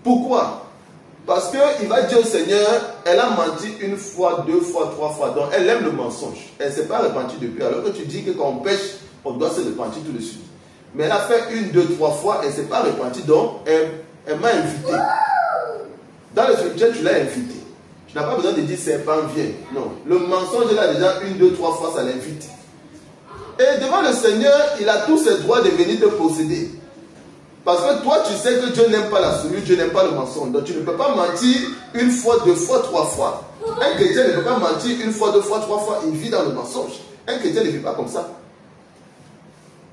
Pourquoi? Parce qu'il va dire au Seigneur, elle a menti 1 fois, 2 fois, 3 fois. Donc elle aime le mensonge. Elle ne s'est pas repentie depuis. Alors que tu dis que quand on pêche, on doit se repentir tout de suite. Mais elle a fait 1, 2, 3 fois, elle ne s'est pas repentie. Donc elle m'a invité. Dans le spirituel, tu l'as invité. Tu n'as pas besoin de dire serpent viens. Non. Le mensonge là déjà 1, 2, 3 fois, ça l'invite. Et devant le Seigneur, il a tous ses droits de venir te posséder. Parce que toi, tu sais que Dieu n'aime pas la souillure, Dieu n'aime pas le mensonge. Donc tu ne peux pas mentir 1 fois, 2 fois, 3 fois. Un chrétien ne peut pas mentir 1 fois, 2 fois, 3 fois. Il vit dans le mensonge. Un chrétien ne vit pas comme ça.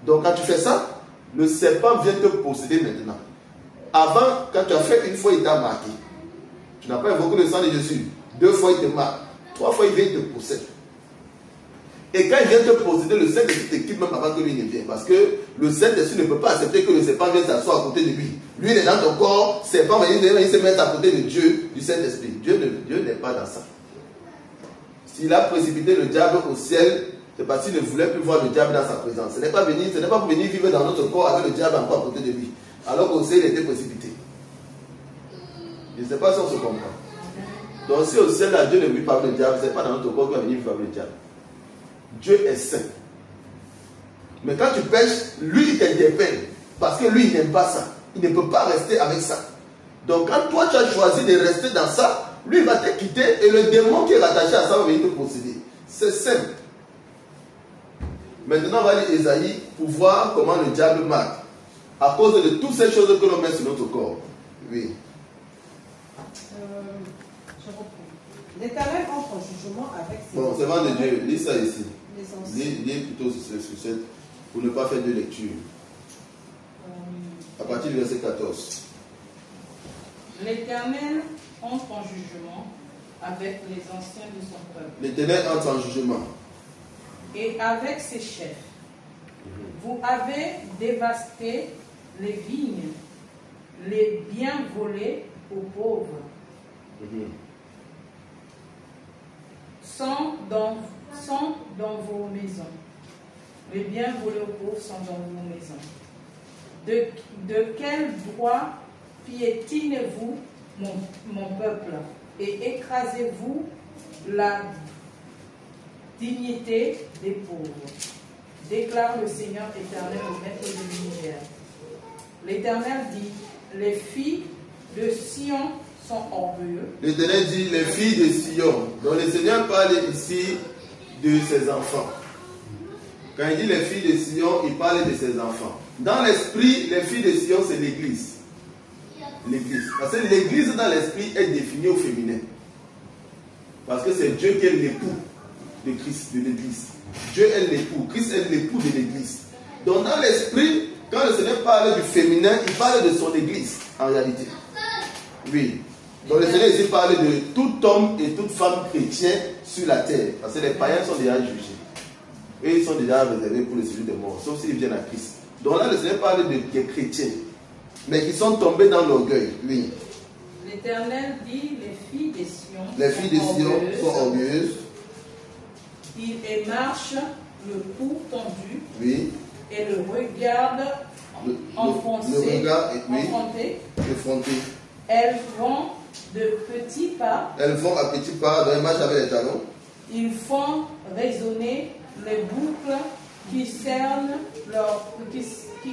Donc quand tu fais ça, le serpent vient te posséder maintenant. Avant, quand tu as fait 1 fois, il t'a marqué. Tu n'as pas invoqué le sang de Jésus. 2 fois, il te marque. 3 fois, il vient te posséder. Et quand il vient te posséder, le Saint-Esprit te quitte même avant que lui ne vienne. Parce que le Saint-Esprit ne peut pas accepter que le serpent vienne s'asseoir à côté de lui. Lui, il est dans ton corps, serpent, mais il se met à côté de Dieu, du Saint-Esprit. Dieu n'est pas dans ça. S'il a précipité le diable au ciel, c'est parce qu'il ne voulait plus voir le diable dans sa présence. Ce n'est pas pour venir vivre dans notre corps avec le diable encore à côté de lui. Alors qu'au ciel, il était précipité. Je ne sais pas si on se comprend. Donc si au ciel, là, Dieu ne vit pas avec le diable, ce n'est pas dans notre corps qu'il va venir vivre avec le diable. Dieu est saint. Mais quand tu pêches, lui il t'interpelle. Parce que lui il n'aime pas ça. Il ne peut pas rester avec ça. Donc quand toi tu as choisi de rester dans ça, lui il va te quitter et le démon qui est rattaché à ça va venir te posséder. C'est simple. Maintenant on va lire Ésaïe pour voir comment le diable marque. À cause de toutes ces choses que l'on met sur notre corps. Oui. Je reprends. L'Éternel entre en jugement avec ses... Bon, c'est vrai de Dieu. Lis ça ici. Lis plutôt sur cette, pour ne pas faire de lecture. À partir du verset 14. L'Éternel entre en jugement avec les anciens de son peuple. L'Éternel entre en jugement. Et avec ses chefs. Vous avez dévasté les vignes, les biens volés aux pauvres. Sont dans vos maisons. Les biens volés aux pauvres sont dans vos maisons. De quel droit piétinez-vous mon peuple et écrasez-vous la dignité des pauvres, déclare le Seigneur éternel au maître de l'univers. L'Éternel dit, les filles de Sion sont orgueilleux. L'Éternel dit, les filles de Sion. Donc le Seigneur parle ici de ses enfants. Quand il dit les filles de Sion, il parle de ses enfants. Dans l'esprit, les filles de Sion, c'est l'église. L'église. Parce que l'église dans l'esprit est définie au féminin. Parce que c'est Dieu qui est l'époux de Christ, de l'église. Dieu est l'époux, Christ est l'époux de l'église. Donc dans l'esprit, quand le Seigneur parle du féminin, il parle de son église, en réalité. Oui. Donc le Seigneur ici parle de tout homme et toute femme chrétien sur la terre. Parce que les païens sont déjà jugés. Et ils sont déjà réservés pour le séjour des morts, sauf s'ils viennent à Christ. Donc là, le Seigneur parle des chrétiens, mais qui sont tombés dans l'orgueil. Oui. L'Éternel dit, les filles des Sion. Les filles des Sion sont orgueilleuses. Et marchent le cou tendu. Oui. Et le regard enfoncé. Le regard, oui. Effronté. Elles vont de petits pas. Elles vont à petits pas, dans les marches avec les talons. Ils font résonner les boucles qui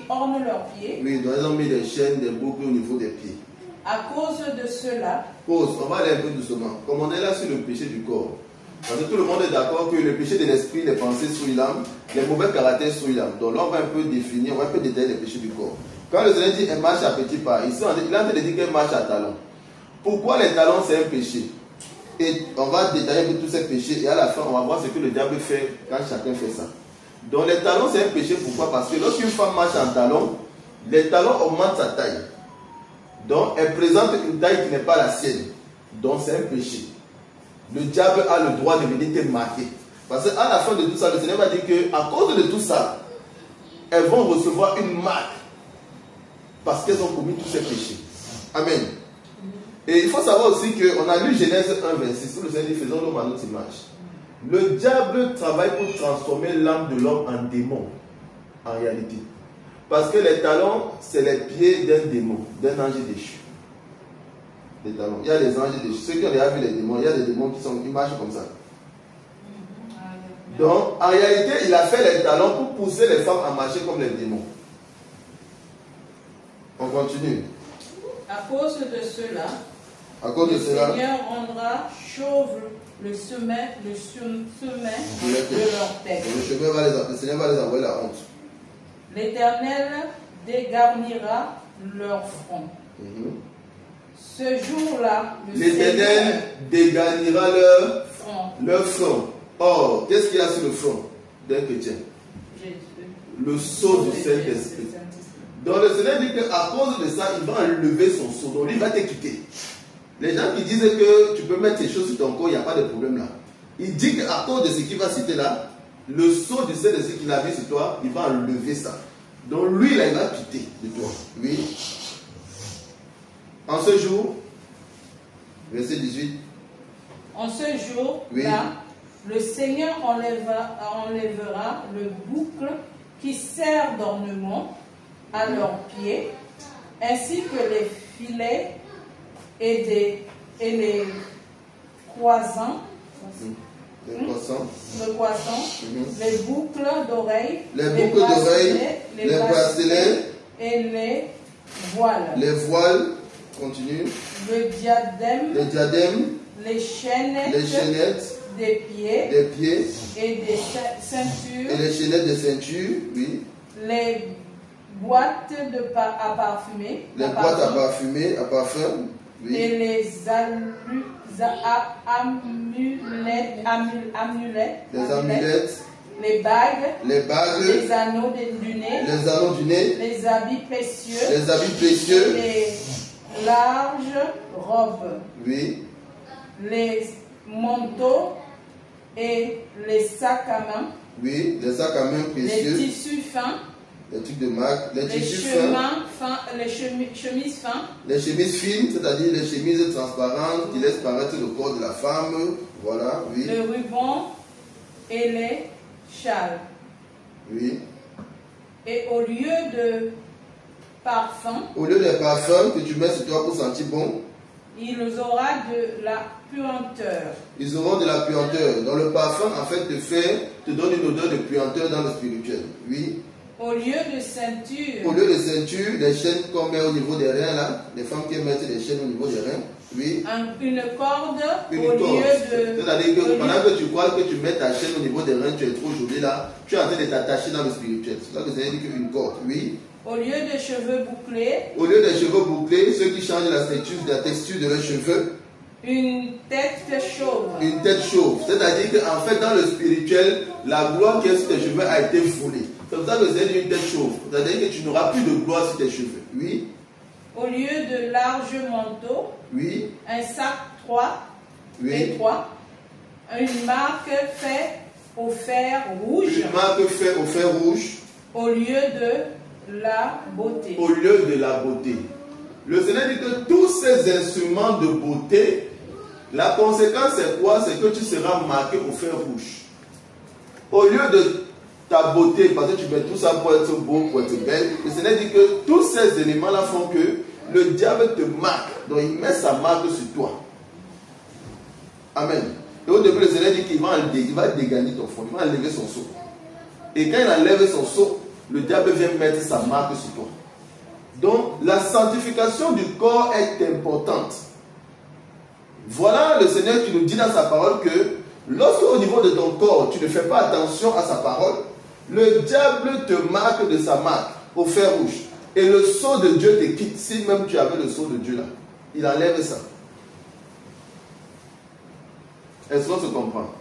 ornent leurs pieds. Oui, donc ils ont mis des chaînes, des boucles au niveau des pieds. À cause de cela. Pause, on va aller un peu doucement. Comme on est là sur le péché du corps. Parce que tout le monde est d'accord que le péché de l'esprit, les pensées souillent l'âme, les mauvais caractères souillent l'âme. Donc là, on va un peu définir, on va un peu détailler les péchés du corps. Quand le Seigneur dit elle marche à petits pas, ici, il est en train de dire qu'elle marche à talons. Pourquoi les talons, c'est un péché? Et on va détailler un peu tous ces péchés et à la fin, on va voir ce que le diable fait quand chacun fait ça. Donc les talons, c'est un péché. Pourquoi? Parce que lorsqu'une femme marche en talons, les talons augmentent sa taille. Donc elle présente une taille qui n'est pas la sienne. Donc c'est un péché. Le diable a le droit de venir te marquer. Parce qu'à la fin de tout ça, le Seigneur va dire qu'à cause de tout ça, elles vont recevoir une marque parce qu'elles ont commis tous ces péchés. Amen. Et il faut savoir aussi qu'on a lu Genèse 1, 26, où le Seigneur dit faisons l'homme à notre image. Le diable travaille pour transformer l'âme de l'homme en démon, en réalité. Parce que les talons, c'est les pieds d'un démon, d'un ange déchu. Les talons. Il y a des anges déchus. Ceux qui ont déjà vu les démons, il y a des démons qui marchent comme ça. Donc, en réalité, il a fait les talons pour pousser les femmes à marcher comme les démons. On continue. À cause de cela, le Seigneur rendra chauve le sommet de leur tête. Le Seigneur va les envoyer la honte. L'Éternel dégarnira leur front. Ce jour-là, l'Éternel dégarnira leur front. Or, qu'est-ce qu'il y a sur le front d'un chrétien? Le sceau du Saint-Esprit. Donc le Seigneur dit qu'à cause de ça, il va enlever son sceau. Donc lui, il va te quitter. Les gens qui disent que tu peux mettre tes choses sur ton corps, il n'y a pas de problème là. Il dit qu'à cause de ce qu'il va citer là, le sceau du Saint-Esprit qu'il a mis sur toi, il va enlever ça. Donc lui, là, il va quitter de toi. Oui. En ce jour, verset 18. En ce jour-là, le Seigneur enlèvera le boucle qui sert d'ornement à leurs pieds, ainsi que les filets et les croissants, les boucles d'oreilles, les bracelets et les voiles. Les voiles, continue. Le diadème, les chaînettes des pieds et des ceintures. Et les chaînettes de ceinture, oui. Les boîtes à parfumer. Les boîtes à parfumer, à parfum, oui. Et les amulettes. Les bagues. Les anneaux du nez. Les habits précieux. Les larges robes. Oui. Les manteaux et les sacs à main. Oui, les sacs à main précieux. Les tissus fins. Les trucs de marque. Les tissus fins. Les chemises fins. Les chemises fines, c'est-à-dire les chemises transparentes qui laissent paraître le corps de la femme. Voilà, oui. Le ruban et les châles. Oui. Et au lieu de parfum. Au lieu des parfums que tu mets sur toi pour sentir bon. Il aura de la puanteur. Ils auront de la puanteur. Donc le parfum, en fait, te donne une odeur de puanteur dans le spirituel. Oui. Au lieu de ceinture. Au lieu de ceinture, les chaînes qu'on met au niveau des reins, là. Les femmes qui mettent des chaînes au niveau des reins. Oui. Une corde. Lieu de. C'est-à-dire que pendant que tu crois que tu mets ta chaîne au niveau des reins, tu es trop jolie là, tu es en train de t'attacher dans le spirituel. C'est ça que ça veut dire qu'une corde. Oui. Au lieu de cheveux bouclés. Au lieu des cheveux bouclés, ceux qui changent la texture de leurs cheveux. Une tête chauve. Une tête chauve. C'est-à-dire qu'en fait, dans le spirituel, la gloire qui est sur tes cheveux a été volée. C'est pour ça que c'est une tête chauve. C'est-à-dire que tu n'auras plus de gloire sur tes cheveux. Oui. Au lieu de larges manteaux. Oui. Un sac étroit. Une marque faite au fer rouge. Une marque faite au fer rouge. Au lieu de la beauté. Au lieu de la beauté. Le Seigneur dit que tous ces instruments de beauté, la conséquence c'est quoi? C'est que tu seras marqué au fer rouge. Au lieu de ta beauté, parce que tu mets tout ça pour être beau, pour être belle, le Seigneur dit que tous ces éléments-là font que le diable te marque. Donc il met sa marque sur toi. Amen. Et au début, le Seigneur dit qu'il va dégagner ton front, il va enlever son sceau. Et quand il enlève son sceau, le diable vient mettre sa marque sur toi. Donc, la sanctification du corps est importante. Voilà le Seigneur qui nous dit dans sa parole que lorsque au niveau de ton corps, tu ne fais pas attention à sa parole, le diable te marque de sa marque au fer rouge. Et le sceau de Dieu te quitte. Si même tu avais le sceau de Dieu là, il enlève ça. Est-ce qu'on se comprend?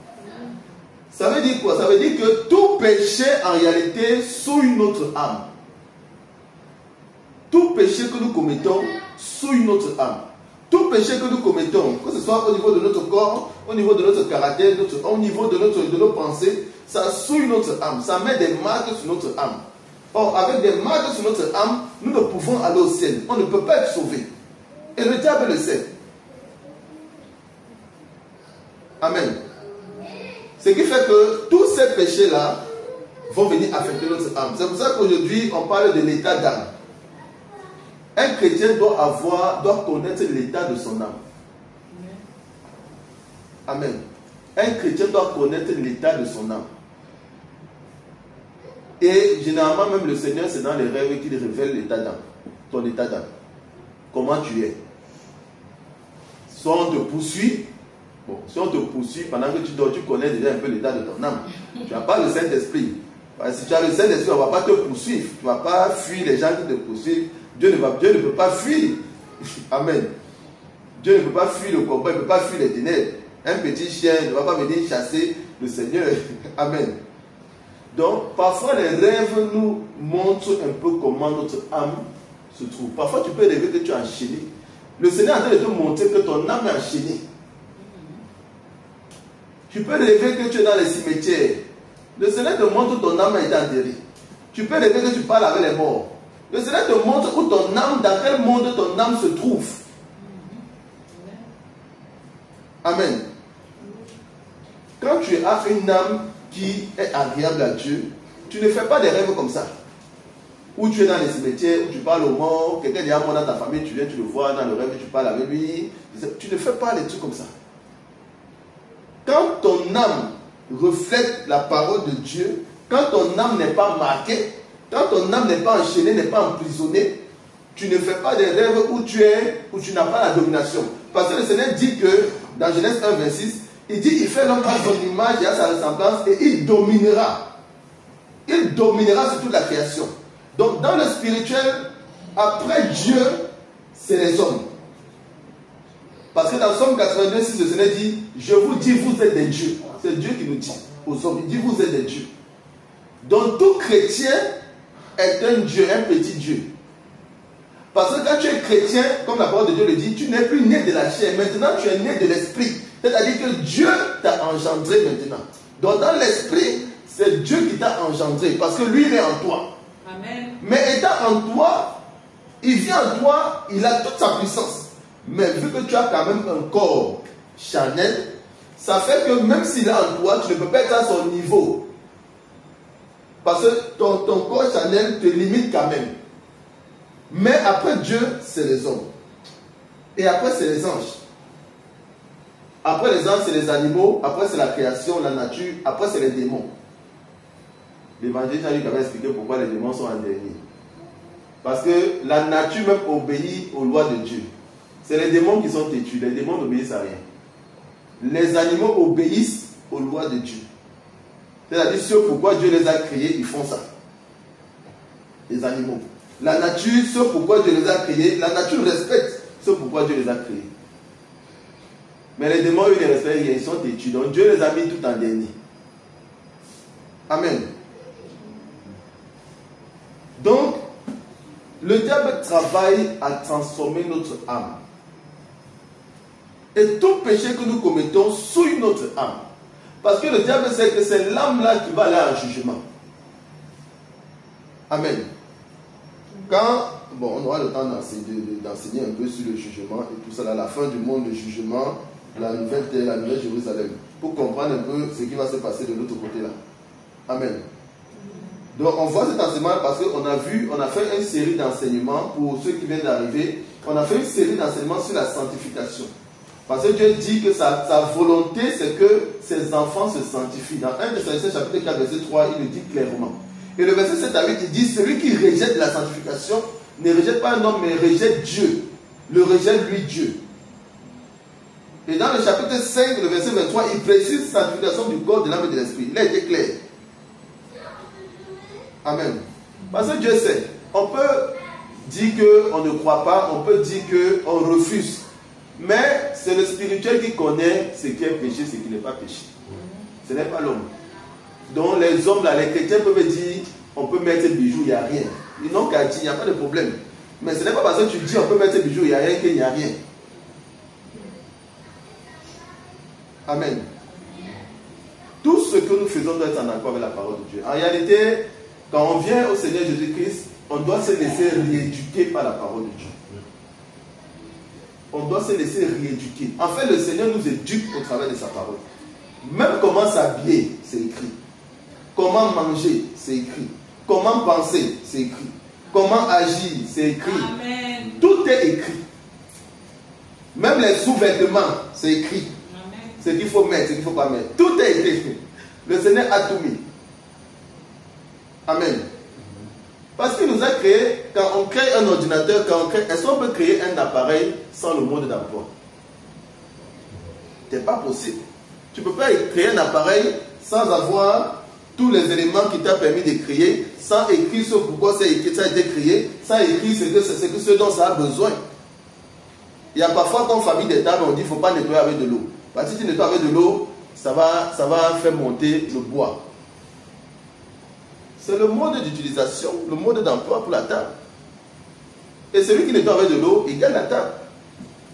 Ça veut dire quoi? Ça veut dire que tout péché en réalité souille notre âme. Tout péché que nous commettons souille notre âme. Tout péché que nous commettons, que ce soit au niveau de notre corps, au niveau de notre caractère, au niveau de nos pensées, ça souille notre âme. Ça met des marques sur notre âme. Or, avec des marques sur notre âme, nous ne pouvons aller au ciel. On ne peut pas être sauvé. Et le diable le sait. Amen. Ce qui fait que tous ces péchés-là vont venir affecter notre âme. C'est pour ça qu'aujourd'hui, on parle de l'état d'âme. Un chrétien doit connaître l'état de son âme. Amen. Un chrétien doit connaître l'état de son âme. Et généralement, même le Seigneur, c'est dans les rêves qu'il révèle l'état d'âme. Ton état d'âme. Comment tu es. Soit on te poursuit. Bon, si on te poursuit, pendant que tu dors, tu connais déjà un peu l'état de ton âme. Tu n'as pas le Saint-Esprit. Si tu as le Saint-Esprit, on ne va pas te poursuivre. Tu ne vas pas fuir les gens qui te poursuivent. Dieu ne peut pas fuir. Amen. Dieu ne peut pas fuir le combat, il ne peut pas fuir les ténèbres. Un petit chien ne va pas venir chasser le Seigneur. Amen. Donc, parfois les rêves nous montrent un peu comment notre âme se trouve. Parfois, tu peux rêver que tu es enchaîné. Le Seigneur est en train de te montrer que ton âme est enchaînée. Tu peux rêver que tu es dans les cimetières. Le Seigneur te montre où ton âme a été enterrée. Tu peux rêver que tu parles avec les morts. Le Seigneur te montre où ton âme, dans quel monde ton âme se trouve. Amen. Quand tu as une âme qui est agréable à Dieu, tu ne fais pas des rêves comme ça. Où tu es dans les cimetières, où tu parles aux morts, quelqu'un est mort dans ta famille, tu viens, tu le vois dans le rêve, tu parles avec lui. Tu ne fais pas les trucs comme ça. Quand ton âme reflète la parole de Dieu, quand ton âme n'est pas marquée, quand ton âme n'est pas enchaînée, n'est pas emprisonnée, tu ne fais pas des rêves où tu n'as pas la domination. Parce que le Seigneur dit que, dans Genèse 1, 26, il dit, il fait l'homme à son image et à sa ressemblance et il dominera. Il dominera sur toute la création. Donc, dans le spirituel, après Dieu, c'est les hommes. Parce que dans Somme 82, si le Seigneur dit, je vous dis, vous êtes des dieux. C'est Dieu qui nous dit aux hommes, il dit, vous êtes des dieux. Donc, tout chrétien est un Dieu, un petit Dieu. Parce que quand tu es chrétien, comme la parole de Dieu le dit, tu n'es plus né de la chair. Maintenant, tu es né de l'esprit. C'est-à-dire que Dieu t'a engendré maintenant. Donc, dans l'esprit, c'est Dieu qui t'a engendré. Parce que lui, il est en toi. Amen. Mais étant en toi, il vient en toi, il a toute sa puissance. Mais vu que tu as quand même un corps charnel, ça fait que même s'il est en toi, tu ne peux pas être à son niveau. Parce que ton corps charnel te limite quand même. Mais après Dieu, c'est les hommes. Et après, c'est les anges. Après les anges, c'est les animaux. Après, c'est la création, la nature. Après, c'est les démons. L'évangile Jean-Luc avait expliqué pourquoi les démons sont en dernier. Parce que la nature même obéit aux lois de Dieu. C'est les démons qui sont têtus. Les démons n'obéissent à rien. Les animaux obéissent aux lois de Dieu. C'est-à-dire, ce pourquoi Dieu les a créés, ils font ça. Les animaux. La nature, ce pourquoi Dieu les a créés, la nature respecte ce pourquoi Dieu les a créés. Mais les démons, ils les respectent, ils sont têtus. Donc Dieu les a mis tout en dernier. Amen. Donc, le diable travaille à transformer notre âme. Et tout péché que nous commettons souille notre âme. Parce que le diable sait que c'est l'âme-là qui va aller en jugement. Amen. On aura le temps d'enseigner un peu sur le jugement et tout ça, à la fin du monde, le jugement, la nouvelle terre, la nouvelle Jérusalem, pour comprendre un peu ce qui va se passer de l'autre côté là. Amen. Donc on voit cet enseignement parce qu'on a fait une série d'enseignements pour ceux qui viennent d'arriver. On a fait une série d'enseignements sur la sanctification. Parce que Dieu dit que sa volonté, c'est que ses enfants se sanctifient. Dans 1 Thessaloniciens chapitre 4, verset 3, il le dit clairement. Et le verset 7 à 8, il dit, celui qui rejette la sanctification ne rejette pas un homme, mais rejette Dieu. Le rejette lui Dieu. Et dans le chapitre 5, le verset 23, il précise la sanctification du corps, de l'âme et de l'esprit. Il a été clair. Amen. Parce que Dieu sait. On peut dire qu'on ne croit pas, on peut dire qu'on refuse. Mais c'est le spirituel qui connaît ce qui est péché, ce qui n'est pas péché. Ce n'est pas l'homme. Donc les hommes là, les chrétiens peuvent dire, on peut mettre des bijoux, il n'y a rien. Ils n'ont qu'à dire, il n'y a pas de problème. Mais ce n'est pas parce que tu dis, on peut mettre des bijoux, il n'y a rien, qu'il n'y a rien. Amen. Tout ce que nous faisons doit être en accord avec la parole de Dieu. En réalité, Quand on vient au Seigneur Jésus-Christ, on doit se laisser rééduquer par la parole de Dieu. On doit se laisser rééduquer. En fait, le Seigneur nous éduque au travers de sa parole. Même comment s'habiller, c'est écrit. Comment manger, c'est écrit. Comment penser, c'est écrit. Comment agir, c'est écrit. Amen. Tout est écrit. Même les sous-vêtements, c'est écrit. Amen. Ce qu'il faut mettre, ce qu'il ne faut pas mettre. Tout est écrit. Le Seigneur a tout mis. Amen. Parce qu'il nous a créé, quand on crée un ordinateur, est-ce qu'on peut créer un appareil sans le mode d'emploi? Ce n'est pas possible. Tu ne peux pas créer un appareil sans avoir tous les éléments qui t'ont permis de créer, sans écrire sur pourquoi ça a été créé, sans écrire ce dont ça a besoin. Il y a parfois qu'en famille des tables, on dit qu'il ne faut pas nettoyer avec de l'eau. Parce que si tu nettoies avec de l'eau, ça va faire monter le bois. C'est le mode d'utilisation, le mode d'emploi pour la table. Et celui qui nettoie avec de l'eau, il gagne la table.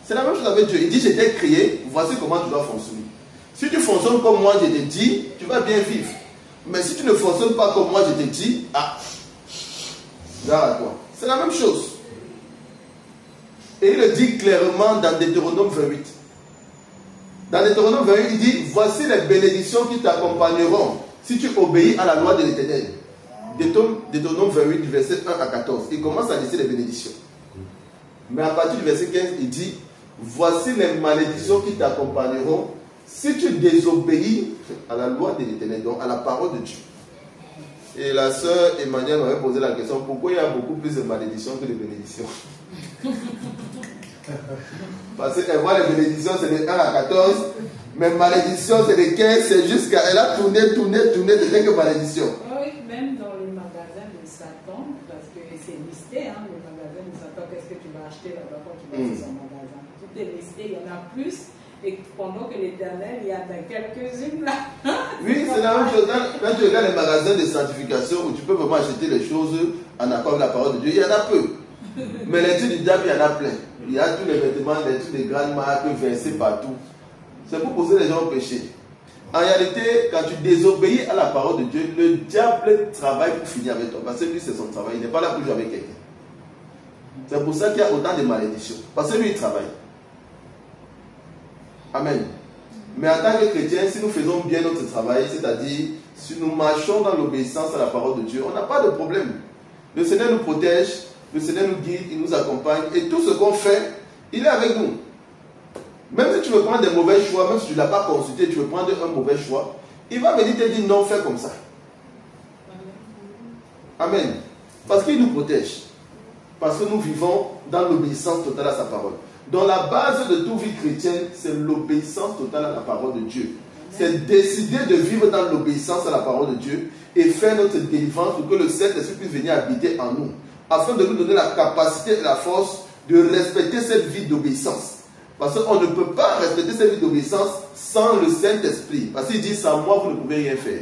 C'est la même chose avec Dieu. Il dit, je t'ai créé, voici comment tu dois fonctionner. Si tu fonctionnes comme moi je t'ai dit, tu vas bien vivre. Mais si tu ne fonctionnes pas comme moi je t'ai dit, regarde à toi. C'est la même chose. Et il le dit clairement dans Deutéronome 28. Dans Deutéronome 28, il dit, voici les bénédictions qui t'accompagneront si tu obéis à la loi de l'Éternel. Deutéronome 28, du verset 1 à 14. Il commence à lister les bénédictions. Mais à partir du verset 15, il dit, voici les malédictions qui t'accompagneront si tu désobéis à la loi de l'Éternel, donc à la parole de Dieu. Et la sœur Emmanuel m'avait posé la question, pourquoi il y a beaucoup plus de malédictions que de bénédictions? Parce qu'elle voit les bénédictions, c'est de 1 à 14, mais malédictions, c'est de 15, c'est jusqu'à... Elle a tourné, de quelques malédictions. Oui, même dans les magasins de Satan, parce que c'est listé, hein, les magasins de Satan, qu'est-ce que tu vas acheter là-bas quand tu vas dans son magasin? Tout est listé, il y en a plus. Et pendant que l'Éternel, il y en a quelques-unes là. Oui, c'est la même chose. Quand tu regardes les magasins de sanctification où tu peux vraiment acheter les choses en accord avec la parole de Dieu, il y en a peu. Mais les trucs du diable, il y en a plein. Il y a tous les vêtements, les trucs des grandes marques versés partout. C'est pour pousser les gens au péché. En réalité, quand tu désobéis à la parole de Dieu, le diable travaille pour finir avec toi. Parce que lui, c'est son travail. Il n'est pas là pour jouer avec quelqu'un. C'est pour ça qu'il y a autant de malédictions. Parce que lui, il travaille. Amen. Mais en tant que chrétiens, si nous faisons bien notre travail, c'est-à-dire si nous marchons dans l'obéissance à la parole de Dieu, on n'a pas de problème. Le Seigneur nous protège, le Seigneur nous guide, il nous accompagne, et tout ce qu'on fait, il est avec nous. Même si tu veux prendre des mauvais choix, même si tu ne l'as pas consulté, tu veux prendre un mauvais choix, il va venir te dire non, fais comme ça. Amen. Parce qu'il nous protège. Parce que nous vivons dans l'obéissance totale à sa parole. Donc la base de toute vie chrétienne, c'est l'obéissance totale à la parole de Dieu. C'est décider de vivre dans l'obéissance à la parole de Dieu et faire notre délivrance pour que le Saint-Esprit puisse venir habiter en nous, afin de nous donner la capacité et la force de respecter cette vie d'obéissance. Parce qu'on ne peut pas respecter cette vie d'obéissance sans le Saint-Esprit. Parce qu'il dit, sans moi, vous ne pouvez rien faire.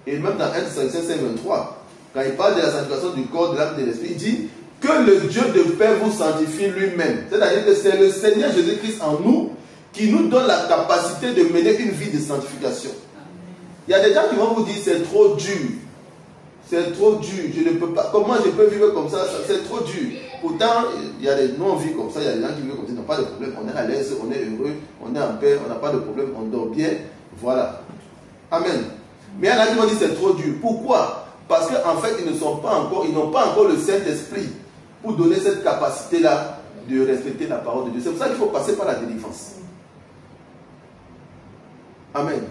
Et même dans 1 Corinthiens 5:23, quand il parle de la sanctification du corps, de l'âme et de l'esprit, il dit que le Dieu de paix vous sanctifie lui-même. C'est-à-dire que c'est le Seigneur Jésus-Christ en nous qui nous donne la capacité de mener une vie de sanctification. Il y a des gens qui vont vous dire c'est trop dur. C'est trop dur, je ne peux pas. Comment je peux vivre comme ça? C'est trop dur. Pourtant, il y a des non-vies comme ça, il y a des gens qui vivent comme ça, ils n'ont pas de problème. On est à l'aise, on est heureux, on est en paix, on n'a pas de problème, on dort bien. Voilà. Amen. Mais il y en a qui vont dire c'est trop dur. Pourquoi? Parce qu'en fait, ils n'ont pas encore le Saint-Esprit pour donner cette capacité-là de respecter la parole de Dieu. C'est pour ça qu'il faut passer par la délivrance. Amen.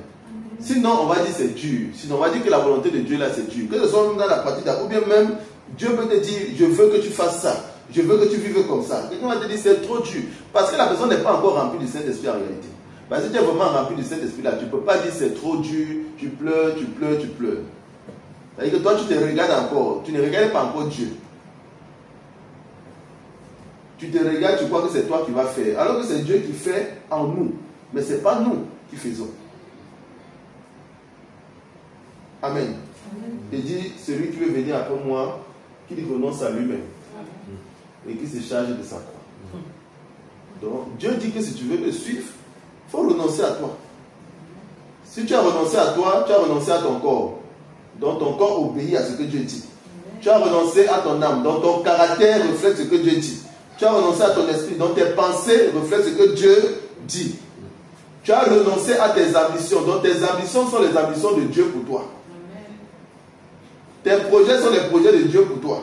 Sinon, on va dire c'est dur. Sinon, on va dire que la volonté de Dieu là, c'est dur. Que ce soit même dans la pratique, ou bien même, Dieu peut te dire, je veux que tu fasses ça. Je veux que tu vives comme ça. Quelqu'un va te dire, c'est trop dur. Parce que la personne n'est pas encore remplie du Saint-Esprit en réalité. Parce que si tu es vraiment rempli du Saint-Esprit là, tu ne peux pas dire c'est trop dur, tu pleures. C'est-à-dire que toi, tu te regardes encore. Tu ne regardes pas encore Dieu. Tu te regardes, tu crois que c'est toi qui vas faire. Alors que c'est Dieu qui fait en nous. Mais ce n'est pas nous qui faisons. Amen. Il dit, celui qui veut venir après moi, qu'il renonce à lui-même. Et qu'il se charge de sa croix. Donc, Dieu dit que si tu veux le suivre, il faut renoncer à toi. Si tu as renoncé à toi, tu as renoncé à ton corps. Donc ton corps obéit à ce que Dieu dit. Tu as renoncé à ton âme, donc ton caractère reflète ce que Dieu dit. Tu as renoncé à ton esprit, donc tes pensées reflètent ce que Dieu dit. Tu as renoncé à tes ambitions, donc tes ambitions sont les ambitions de Dieu pour toi. Tes projets sont les projets de Dieu pour toi.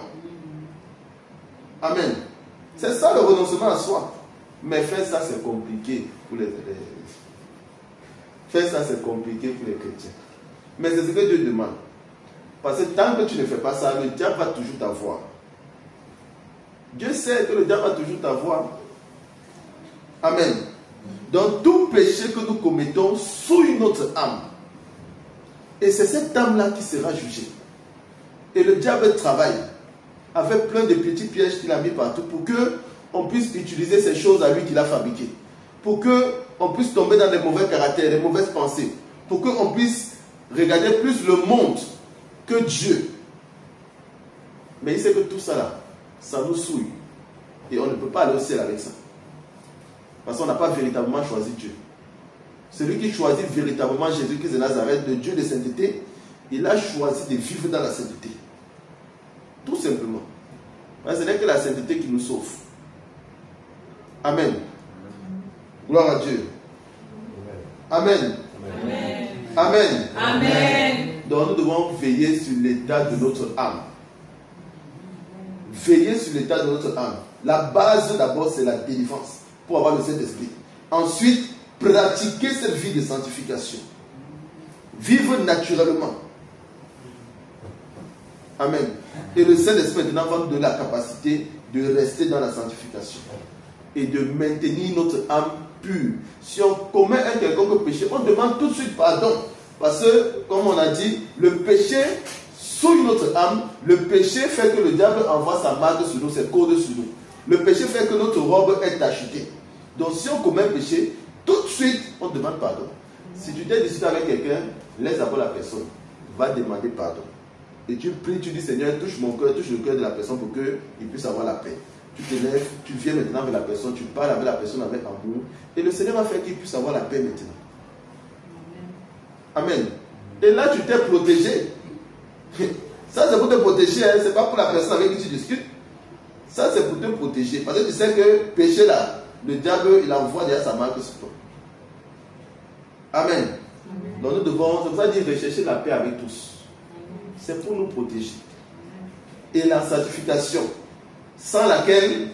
Amen. C'est ça le renoncement à soi. Mais faire ça, c'est compliqué pour les faire ça, c'est compliqué pour les chrétiens. Mais c'est ce que Dieu demande. Parce que tant que tu ne fais pas ça, le diable va toujours t'avoir. Dieu sait que le diable va toujours t'avoir. Amen. Donc tout péché que nous commettons souille notre âme. Et c'est cette âme-là qui sera jugée. Et le diable travaille avec plein de petits pièges qu'il a mis partout pour qu'on puisse utiliser ces choses à lui qu'il a fabriquées. Pour qu'on puisse tomber dans des mauvais caractères, des mauvaises pensées. Pour qu'on puisse regarder plus le monde que Dieu. Mais il sait que tout ça là, ça nous souille. Et on ne peut pas aller au ciel avec ça. Parce qu'on n'a pas véritablement choisi Dieu. Celui qui choisit véritablement Jésus-Christ de Nazareth, de Dieu de sainteté, il a choisi de vivre dans la sainteté. Tout simplement. Mais ce n'est que la sainteté qui nous sauve. Amen. Gloire à Dieu. Amen. Amen. Amen. Amen. Donc nous devons veiller sur l'état de notre âme. Veiller sur l'état de notre âme. La base d'abord, c'est la délivrance pour avoir le Saint-Esprit. Ensuite, pratiquer cette vie de sanctification. Vivre naturellement. Amen. Et le Saint-Esprit maintenant va nous donner la capacité de rester dans la sanctification et de maintenir notre âme pure. Si on commet un quelconque péché, on demande tout de suite pardon. Parce que, comme on a dit, le péché souille notre âme. Le péché fait que le diable envoie sa marque sur nous, ses cordes sur nous. Le péché fait que notre robe est tachetée. Donc si on commet un péché, tout de suite, on demande pardon. Si tu t'es discuté avec quelqu'un, laisse d'abord la personne. Va demander pardon. Et tu pries, tu dis Seigneur, touche mon cœur, touche le cœur de la personne pour qu'il puisse avoir la paix. Tu te lèves, tu viens maintenant avec la personne, tu parles avec la personne avec amour. Et le Seigneur va faire qu'il puisse avoir la paix maintenant. Amen. Et là, tu t'es protégé. Ça, c'est pour te protéger, hein. Ce n'est pas pour la personne avec qui tu discutes. Ça, c'est pour te protéger. Parce que tu sais que péché là, le diable, il envoie déjà sa marque sur toi. Amen. Donc nous devons, c'est pour ça dire rechercher la paix avec tous. C'est pour nous protéger. Et la sanctification, sans laquelle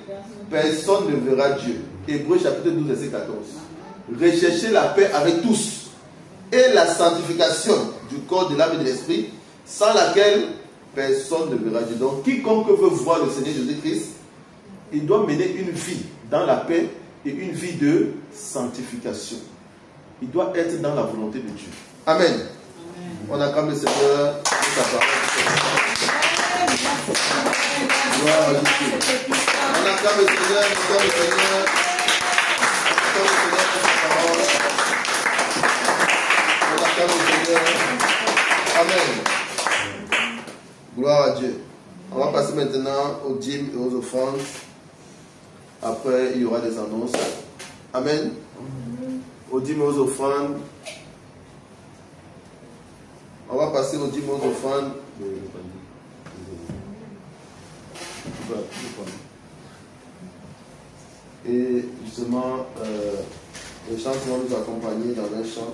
personne ne verra Dieu. Hébreux chapitre 12, verset 14. Rechercher la paix avec tous. Et la sanctification du corps, de l'âme et de l'esprit, sans laquelle personne ne verra Dieu. Donc quiconque veut voir le Seigneur Jésus-Christ, il doit mener une vie dans la paix et une vie de sanctification. Il doit être dans la volonté de Dieu. Amen. Amen. On acclame le Seigneur de sa parole. Gloire à Dieu. On acclame le Seigneur, on acclame le Seigneur. On acclame le Seigneur pour sa parole. On acclame le Seigneur. Amen. Gloire à Dieu. On va passer maintenant aux dîmes et aux offrandes. Après, il y aura des annonces. Amen. Aux dîmes et aux offrandes. On va passer aux dîmes et aux offrandes. Et justement, les chants vont nous accompagner dans un chant.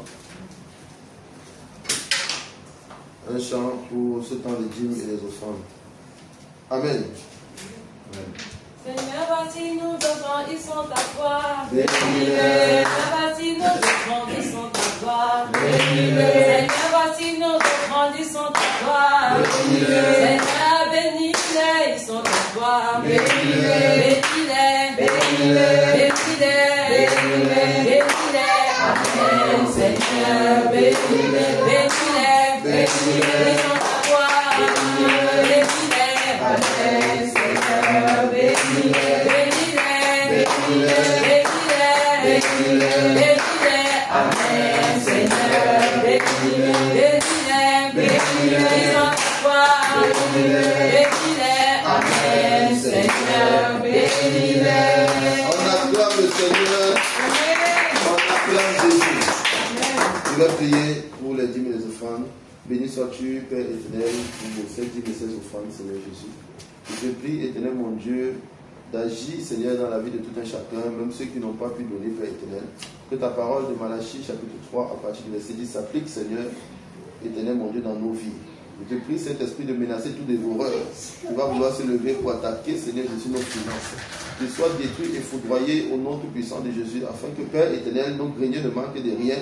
Un chant pour ce temps de dîmes et les offrandes. Amen. Amen. Seigneur, voici nos enfants, ils sont à toi. Seigneur, voici nos enfants, ils sont à toi. Seigneur, voici nos enfants, ils sont à toi. Seigneur, bénis-les, ils sont à toi. Bénis-les, bénis-les, bénis-les, bénis-les. Amen. Seigneur, bénis-les, bénis-les, bénis-les, ils sont à toi. Bénis-les, Amen. Seigneur, bénis-les, bénis-les, bénis-les, bénis-les, Amen. Seigneur, bénis-les, bénis-les, bénis-les, ils sont à toi. Bénis-les, Amen. Seigneur, bénis-les. On acclame le Seigneur. On acclame Jésus. Je vais prier pour les dîmes et les offrandes. Béni sois-tu, Père éternel, pour ces dîmes et ces offrandes, Seigneur Jésus. Je te prie, éternel mon Dieu, d'agir, Seigneur, dans la vie de tout un chacun, même ceux qui n'ont pas pu donner, Père éternel. Que ta parole de Malachie, chapitre 3, à partir du verset 10, s'applique, Seigneur, éternel mon Dieu, dans nos vies. Je te prie, Saint-Esprit, de menacer tout dévoreur qui va vouloir se lever pour attaquer, Seigneur Jésus, nos finances. Qu'il soit détruit et foudroyé au nom tout-puissant de Jésus, afin que, Père éternel, nos greniers ne manquent de rien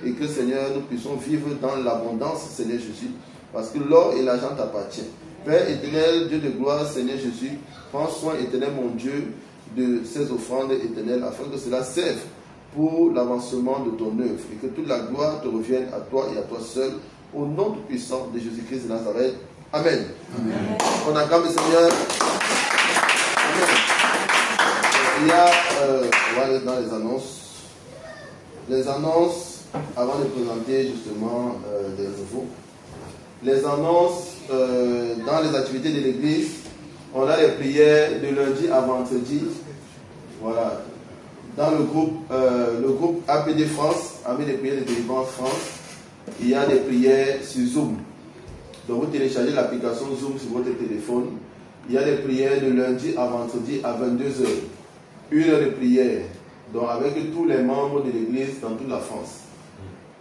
et que, Seigneur, nous puissions vivre dans l'abondance, Seigneur Jésus, parce que l'or et l'argent t'appartiennent. Père éternel, Dieu de gloire, Seigneur Jésus, prends soin, éternel mon Dieu, de ces offrandes éternelles, afin que cela serve pour l'avancement de ton œuvre et que toute la gloire te revienne à toi et à toi seul, au nom tout puissant de Jésus-Christ de Nazareth. Amen. Amen. On acclame le Seigneur. Amen. Il y a, on va aller dans les annonces. Les annonces, avant de présenter justement des nouveaux. Les annonces dans les activités de l'église, on a les prières de lundi à vendredi. Voilà. Dans le groupe APD France, Armée des prières de délivrance France, il y a des prières sur Zoom. Donc vous téléchargez l'application Zoom sur votre téléphone. Il y a des prières de lundi à vendredi à 22h. 1 heure de prière. Donc avec tous les membres de l'église dans toute la France.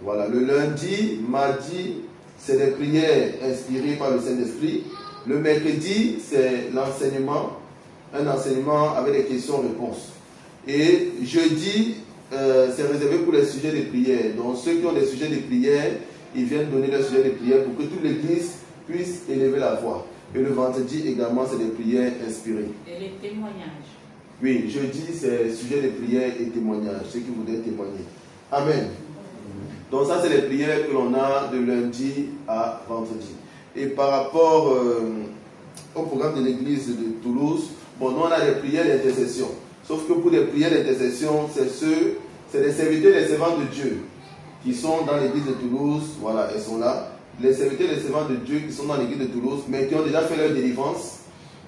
Voilà. Le lundi, mardi, c'est des prières inspirées par le Saint-Esprit. Le mercredi, c'est l'enseignement. Un enseignement avec des questions-réponses. Et jeudi, c'est réservé pour les sujets de prière. Donc ceux qui ont des sujets de prière, ils viennent donner leurs sujets de prière pour que toute l'église puisse élever la voix. Et le vendredi également, c'est des prières inspirées. Et les témoignages. Oui, jeudi, c'est sujet de prière et témoignages, ceux qui voudraient témoigner. Amen. Donc ça, c'est les prières que l'on a de lundi à vendredi. Et par rapport au programme de l'église de Toulouse, bon, nous on a des prières d'intercession. Sauf que pour les prières d'intercession, c'est les serviteurs et les servants de Dieu qui sont dans l'église de Toulouse. Voilà, elles sont là. Les serviteurs et les servants de Dieu qui sont dans l'église de Toulouse, mais qui ont déjà fait leur délivrance,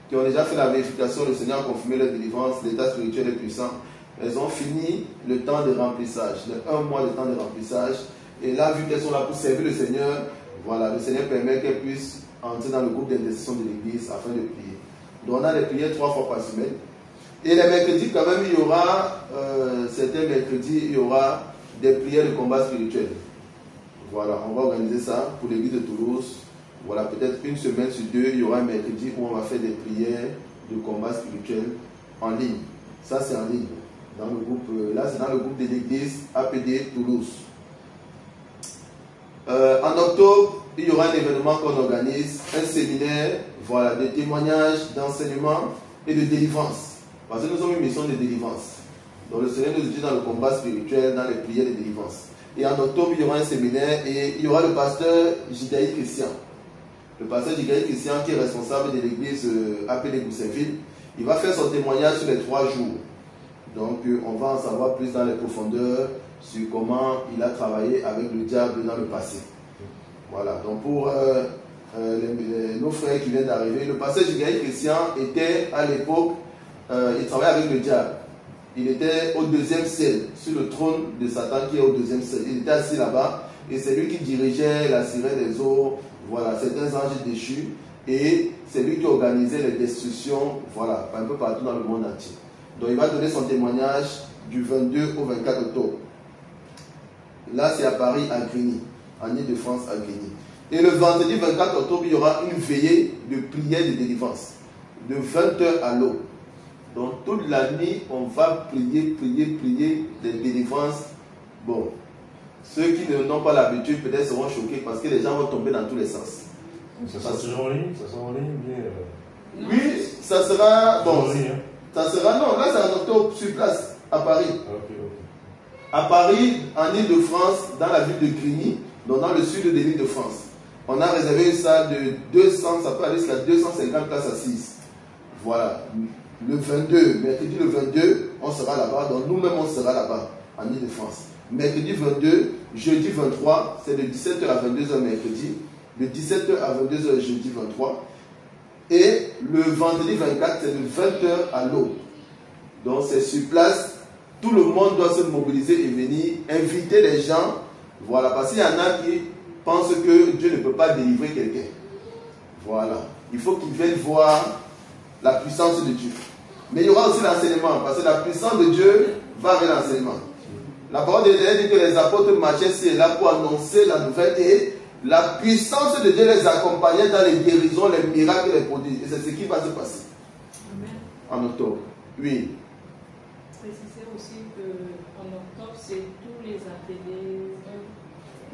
qui ont déjà fait la vérification, le Seigneur a confirmé leur délivrance, l'état spirituel est puissant. Elles ont fini le temps de remplissage, un mois de temps de remplissage. Et là, vu qu'elles sont là pour servir le Seigneur, voilà, le Seigneur permet qu'elles puissent entrer dans le groupe d'intercession de l'église afin de prier. Donc on a des prières 3 fois par semaine. Et les mercredis, quand même, il y aura, certains mercredis, il y aura des prières de combat spirituel. Voilà, on va organiser ça pour l'église de Toulouse. Voilà, peut-être une semaine sur 2, il y aura un mercredi où on va faire des prières de combat spirituel en ligne. Ça, c'est en ligne. Dans le groupe, là, c'est dans le groupe de l'église APD Toulouse. En octobre, il y aura un événement qu'on organise, un séminaire, voilà, de témoignages, d'enseignement et de délivrance. Parce que nous avons une mission de délivrance. Donc le Seigneur nous utilise dans le combat spirituel, dans les prières de délivrance. Et en octobre, il y aura un séminaire et il y aura le pasteur Jigaï Christian. Le pasteur Jigaï Christian qui est responsable de l'église APD Goussainville. Il va faire son témoignage sur les 3 jours. Donc on va en savoir plus dans les profondeurs sur comment il a travaillé avec le diable dans le passé. Voilà, donc pour nos frères qui viennent d'arriver, le pasteur Jigaï Christian était à l'époque, il travaillait avec le diable. Il était au 2e ciel, sur le trône de Satan qui est au 2e ciel. Il était assis là-bas et c'est lui qui dirigeait la sirène des eaux, voilà, certains anges déchus, et c'est lui qui organisait les destructions, voilà, un peu partout dans le monde entier. Donc il va donner son témoignage du 22 au 24 octobre. Là c'est à Paris, à Grigny, en Ile-de-France, à Grigny. Et le vendredi 24 octobre, il y aura une veillée de prière de délivrance, de 20h à l'aube. Donc toute la nuit, on va prier des délivrances. Bon, ceux qui n'ont pas l'habitude peut-être seront choqués parce que les gens vont tomber dans tous les sens. Ça sera en ligne, bien. Oui, ça sera. Bon, ça sera. Non, là c'est en octobre sur place, à Paris. Okay. À Paris, en Ile-de-France, dans la ville de Grigny, donc dans le sud de l'Île-de-France. On a réservé une salle de 200, ça peut aller jusqu'à 250 places assises. Voilà. Le 22, mercredi le 22, on sera là-bas, donc nous-mêmes on sera là-bas, en Ile-de-France. Mercredi 22, jeudi 23, c'est de 17h à 22h mercredi, de 17h à 22h jeudi 23, et le vendredi 24, c'est de 20h à l'aube. Donc c'est sur place, tout le monde doit se mobiliser et venir inviter les gens, voilà, parce qu'il y en a qui pensent que Dieu ne peut pas délivrer quelqu'un. Voilà. Il faut qu'ils viennent voir la puissance de Dieu. Mais il y aura aussi l'enseignement, parce que la puissance de Dieu va avec l'enseignement. La parole de Dieu dit que les apôtres marchaient ici et là pour annoncer la nouvelle et la puissance de Dieu les accompagnait dans les guérisons, les miracles et les prodiges. Et c'est ce qui va se passer. Amen. En octobre. Oui. Précisez aussi qu'en octobre, c'est tous les appelés.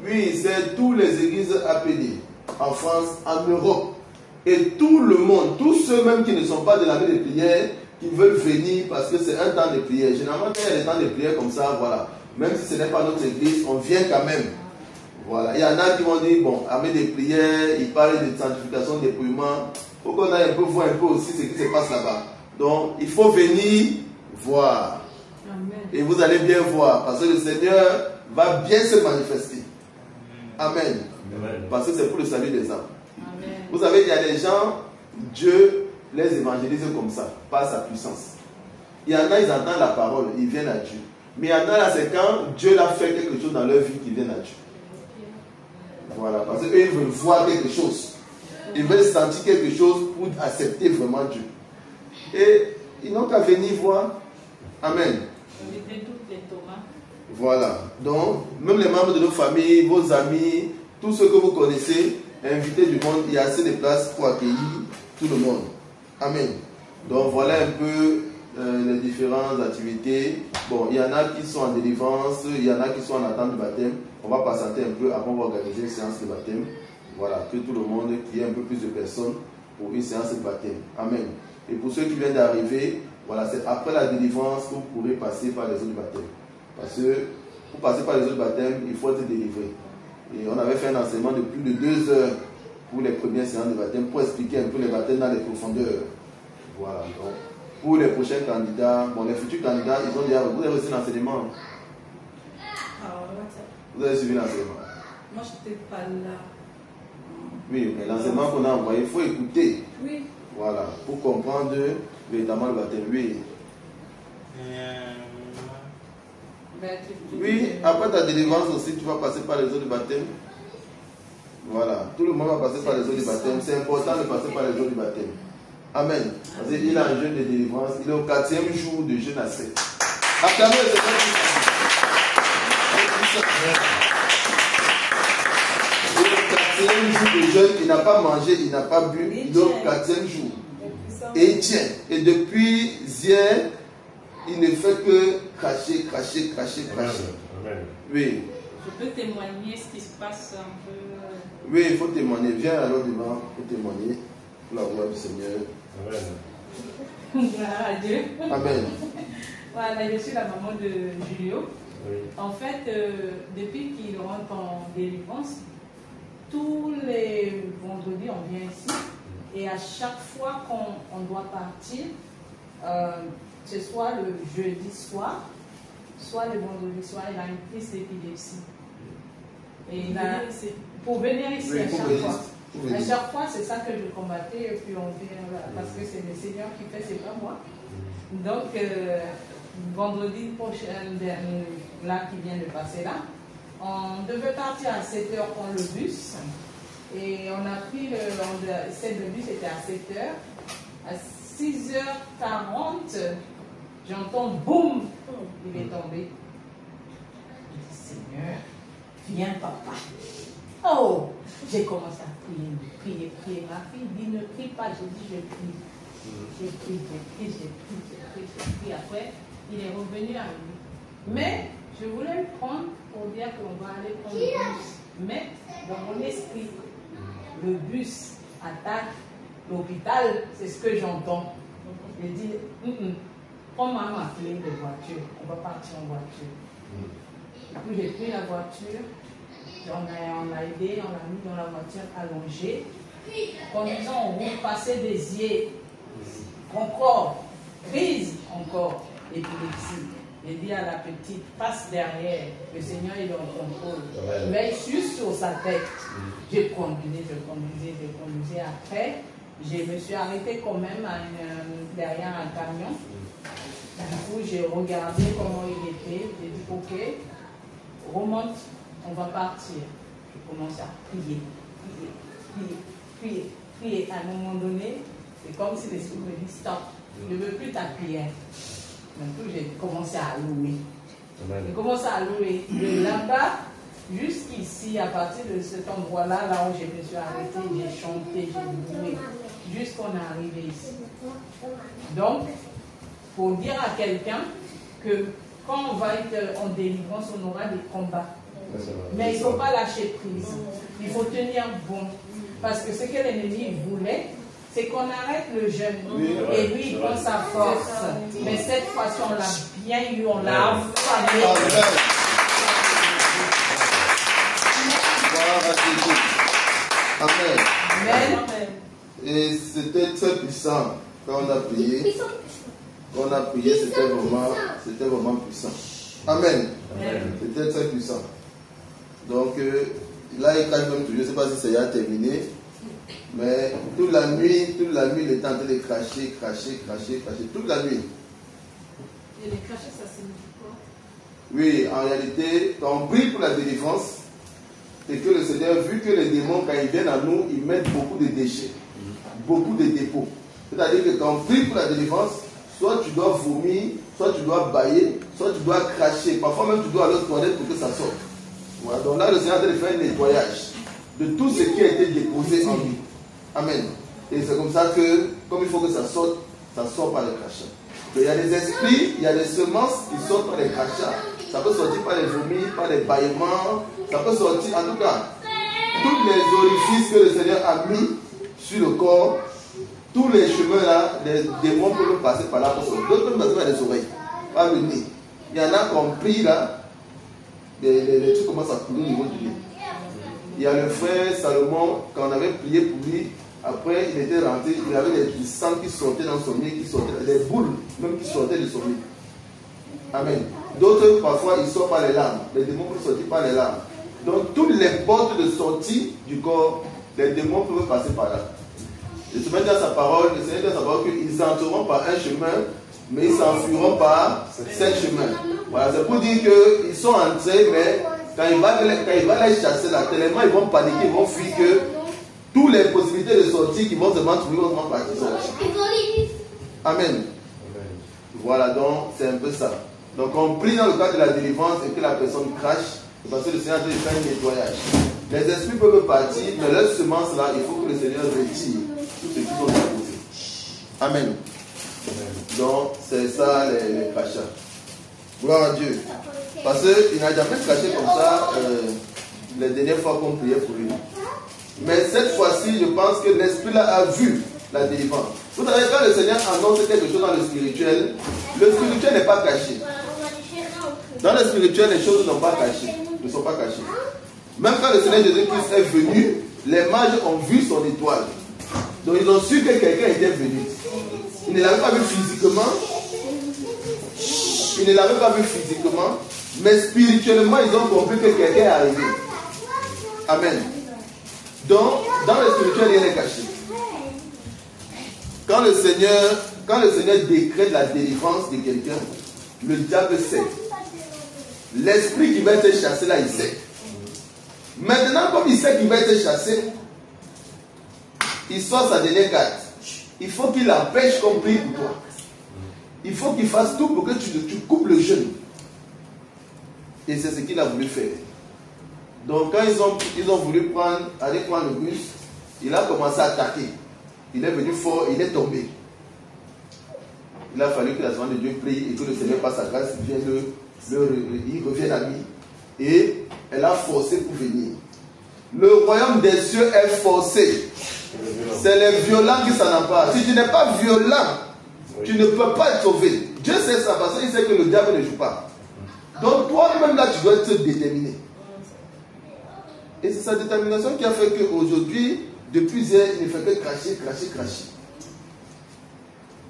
Oui, c'est tous les églises appelées en France, en Europe. Et tout le monde, tous ceux même qui ne sont pas de la vie de prière, qui veulent venir parce que c'est un temps de prière. Généralement, quand il y a des temps de prière comme ça, voilà. Même si ce n'est pas notre église, on vient quand même. Voilà. Il y en a qui vont dire, bon, avec des prières, ils parlent de sanctification, de dépouillement. Il faut qu'on aille un peu voir un peu aussi ce qui se passe là-bas. Donc, il faut venir voir. Amen. Et vous allez bien voir, parce que le Seigneur va bien se manifester. Amen. Amen. Parce que c'est pour le salut des âmes. Amen. Vous savez, il y a des gens, Dieu les évangélise comme ça, par sa puissance. Il y en a, ils entendent la parole, ils viennent à Dieu. Mais il y en a là, c'est quand Dieu a fait quelque chose dans leur vie qu'ils viennent à Dieu. Voilà, parce qu'eux, ils veulent voir quelque chose. Ils veulent sentir quelque chose pour accepter vraiment Dieu. Et ils n'ont qu'à venir voir. Amen. Voilà. Donc, même les membres de nos familles, vos amis, tous ceux que vous connaissez, invitez du monde, il y a assez de place pour accueillir tout le monde. Amen. Donc, voilà un peu les différentes activités. Bon, il y en a qui sont en délivrance, il y en a qui sont en attente de baptême. On va patienter un peu avant d'organiser une séance de baptême. Voilà, que tout le monde, qu'il y ait un peu plus de personnes pour une séance de baptême. Amen. Et pour ceux qui viennent d'arriver, voilà, c'est après la délivrance que vous pourrez passer par les eaux du baptême. Parce que pour passer par les eaux du baptême, il faut être délivré. Et on avait fait un enseignement de plus de 2 heures pour les premières séances de baptême pour expliquer un peu les baptêmes dans les profondeurs. Voilà. Donc, pour les prochains candidats, bon, les futurs candidats, ils ont déjà, vous avez reçu l'enseignement. Vous avez suivi l'enseignement. Moi, je n'étais pas là. Oui, mais l'enseignement qu'on a envoyé, il faut écouter. Oui. Voilà, pour comprendre véritablement le baptême. Oui. Oui, après ta délivrance aussi, tu vas passer par les eaux du baptême. Voilà, tout le monde va passer par les eaux du baptême. C'est important de passer par les eaux du baptême. Amen. Parce qu'il a un jeûne de délivrance. Il est au 4e jour de jeûne à sec. Acclamez le Seigneur. Il est au 4e jour de jeûne. Il n'a pas mangé, il n'a pas bu. Il est au 4e jour. Et il tient. Et depuis hier, il ne fait que cracher. Amen. Oui. Je peux témoigner ce qui se passe un peu. Oui, il faut témoigner. Viens alors devant pour témoigner. Pour la gloire du Seigneur. Amen. Gloire à Dieu. Amen. Voilà, je suis la maman de Julio. Oui. En fait, depuis qu'il rentre en délivrance, tous les vendredis, on vient ici. Et à chaque fois qu'on doit partir, ce soit le jeudi soir, soit le vendredi soir, il a une crise d'épilepsie. Et il a, pour venir ici Oui, à chaque fois. Oui. À chaque fois, c'est ça que je combattais, et puis on vient, parce que c'est le Seigneur qui fait, c'est pas moi. Donc, vendredi prochain, là qui vient de passer là, on devait partir à 7h prendre le bus, et on a pris le bus était à 7h. À 6h40, j'entends boum, il est tombé. Je dis, Seigneur, viens papa. Oh, j'ai commencé à prier. Ma fille dit, ne prie pas. Je dis, je prie. J'ai pris. Après, il est revenu à lui. Mais, je voulais le prendre pour dire qu'on va aller prendre le bus. Mais, dans mon esprit, le bus attaque l'hôpital, c'est ce que j'entends. Je dis, prends ma clé de voiture, on va partir en voiture. Puis j'ai pris la voiture. On a aidé, on l'a mis dans la voiture allongée. Conduisant en route, passer des yeux. Encore, crise, encore, épilepsie. J'ai dit à la petite, passe derrière. Le Seigneur est en contrôle. Veille juste sur sa tête. J'ai conduisais. Après, je me suis arrêtée quand même derrière un camion. Du coup, j'ai regardé comment il était. J'ai dit, ok, remonte. On va partir. je commence à prier. À un moment donné, c'est comme si l'esprit me dit stop, je ne veux plus ta prière. Donc j'ai commencé à louer. J'ai commencé à louer de là-bas jusqu'ici, à partir de cet endroit-là, là où je me suis arrêtée, j'ai chanté, j'ai loué, jusqu'on est arrivé ici. Donc, pour dire à quelqu'un que quand on va être en délivrance, on aura des combats. Mais il ne faut pas lâcher prise. Il faut tenir bon. Parce que ce que l'ennemi voulait, c'est qu'on arrête le jeûne. Et lui, il prend sa force. Mais cette fois-ci, on l'a bien eu, on l'a affamé. Amen. Et c'était très puissant quand on a prié. Quand on a prié, c'était vraiment puissant. Amen. C'était très puissant. Donc là, il crache même toujours. Je ne sais pas si ça y a terminé. Mais toute la nuit, il était en train de cracher. Toute la nuit. Et les cracher, ça signifie quoi? Oui, en réalité, quand on prie pour la délivrance, c'est que le Seigneur, vu que les démons, quand ils viennent à nous, ils mettent beaucoup de déchets, beaucoup de dépôts. C'est-à-dire que quand on prie pour la délivrance, soit tu dois vomir, soit tu dois bâiller, soit tu dois cracher. Parfois même tu dois aller aux toilettes pour que ça sorte. Voilà, donc là, le Seigneur a fait un nettoyage de tout ce qui a été déposé en lui. Amen. Et c'est comme ça que, comme il faut que ça sort par les crachats. Il y a des esprits, il y a des semences qui sortent par les crachats. Ça peut sortir par les vomis, par les bâillements. Ça peut sortir, en tout cas, tous les orifices que le Seigneur a mis sur le corps, tous les chemins là, les démons peuvent passer par là pour sortir. D'autres peuvent passer par les oreilles, par le nez. Il y en a qui ont pris là, les trucs commencent à couler au niveau du nez. Il y a le frère Salomon, quand on avait prié pour lui, après il était rentré, il avait du sang qui sortait dans son nez, des boules même qui sortaient de son nez. Amen. D'autres, parfois, ils sortent par les larmes. Les démons peuvent sortir par les larmes. Donc, toutes les portes de sortie du corps, les démons peuvent passer par là. Le Seigneur dit à sa parole, qu'ils entreront par un chemin, mais ils s'enfuiront par 7 chemins. Voilà, c'est pour dire qu'ils sont entrés, mais quand il va les chasser là, tellement ils vont paniquer, ils vont fuir que toutes les possibilités de sortie qu'ils vont seulement trouver vont partir. Amen. Voilà, donc c'est un peu ça. Donc on prie dans le cadre de la délivrance et que la personne crache, parce que le Seigneur doit faire un nettoyage. Les esprits peuvent partir, mais leurs semences là, il faut que le Seigneur retire tout ce qu'ils ont déposé. Amen. Donc c'est ça les crachats. Gloire à Dieu. Parce qu'il n'a jamais craché comme ça les dernières fois qu'on priait pour lui. Mais cette fois-ci, je pense que l'esprit là a vu la délivrance. Vous savez, quand le Seigneur annonce quelque chose dans le spirituel n'est pas caché. Dans le spirituel, les choses ne sont pas cachées. Même quand le Seigneur Jésus-Christ est venu, les mages ont vu son étoile. Donc ils ont su que quelqu'un était venu. Ils ne l'avaient pas vu physiquement. Mais spirituellement, ils ont compris que quelqu'un est arrivé. Amen. Donc, dans le spirituel, rien n'est caché. Quand le Seigneur décrète la délivrance de quelqu'un, le diable sait. L'esprit qui va être chassé là, il sait. Maintenant, comme il sait qu'il va être chassé, il sort sa dernière carte. Il faut qu'il empêche qu'on prie pour toi. Il faut qu'il fasse tout pour que tu coupes le jeûne. Et c'est ce qu'il a voulu faire. Donc quand ils ont voulu aller prendre le bus, il a commencé à attaquer. Il est venu fort, il est tombé. Il a fallu que la semence de Dieu prie et que le Seigneur passe sa grâce, il revienne à lui. Et elle a forcé pour venir. Le royaume des cieux est forcé. C'est les violents qui s'en emparent. Si tu n'es pas violent, tu ne peux pas être sauvé. Dieu sait ça parce qu'il sait que le diable ne joue pas. Donc toi-même là, tu dois être déterminé. Et c'est sa détermination qui a fait qu'aujourd'hui, depuis hier, il ne fait que cracher.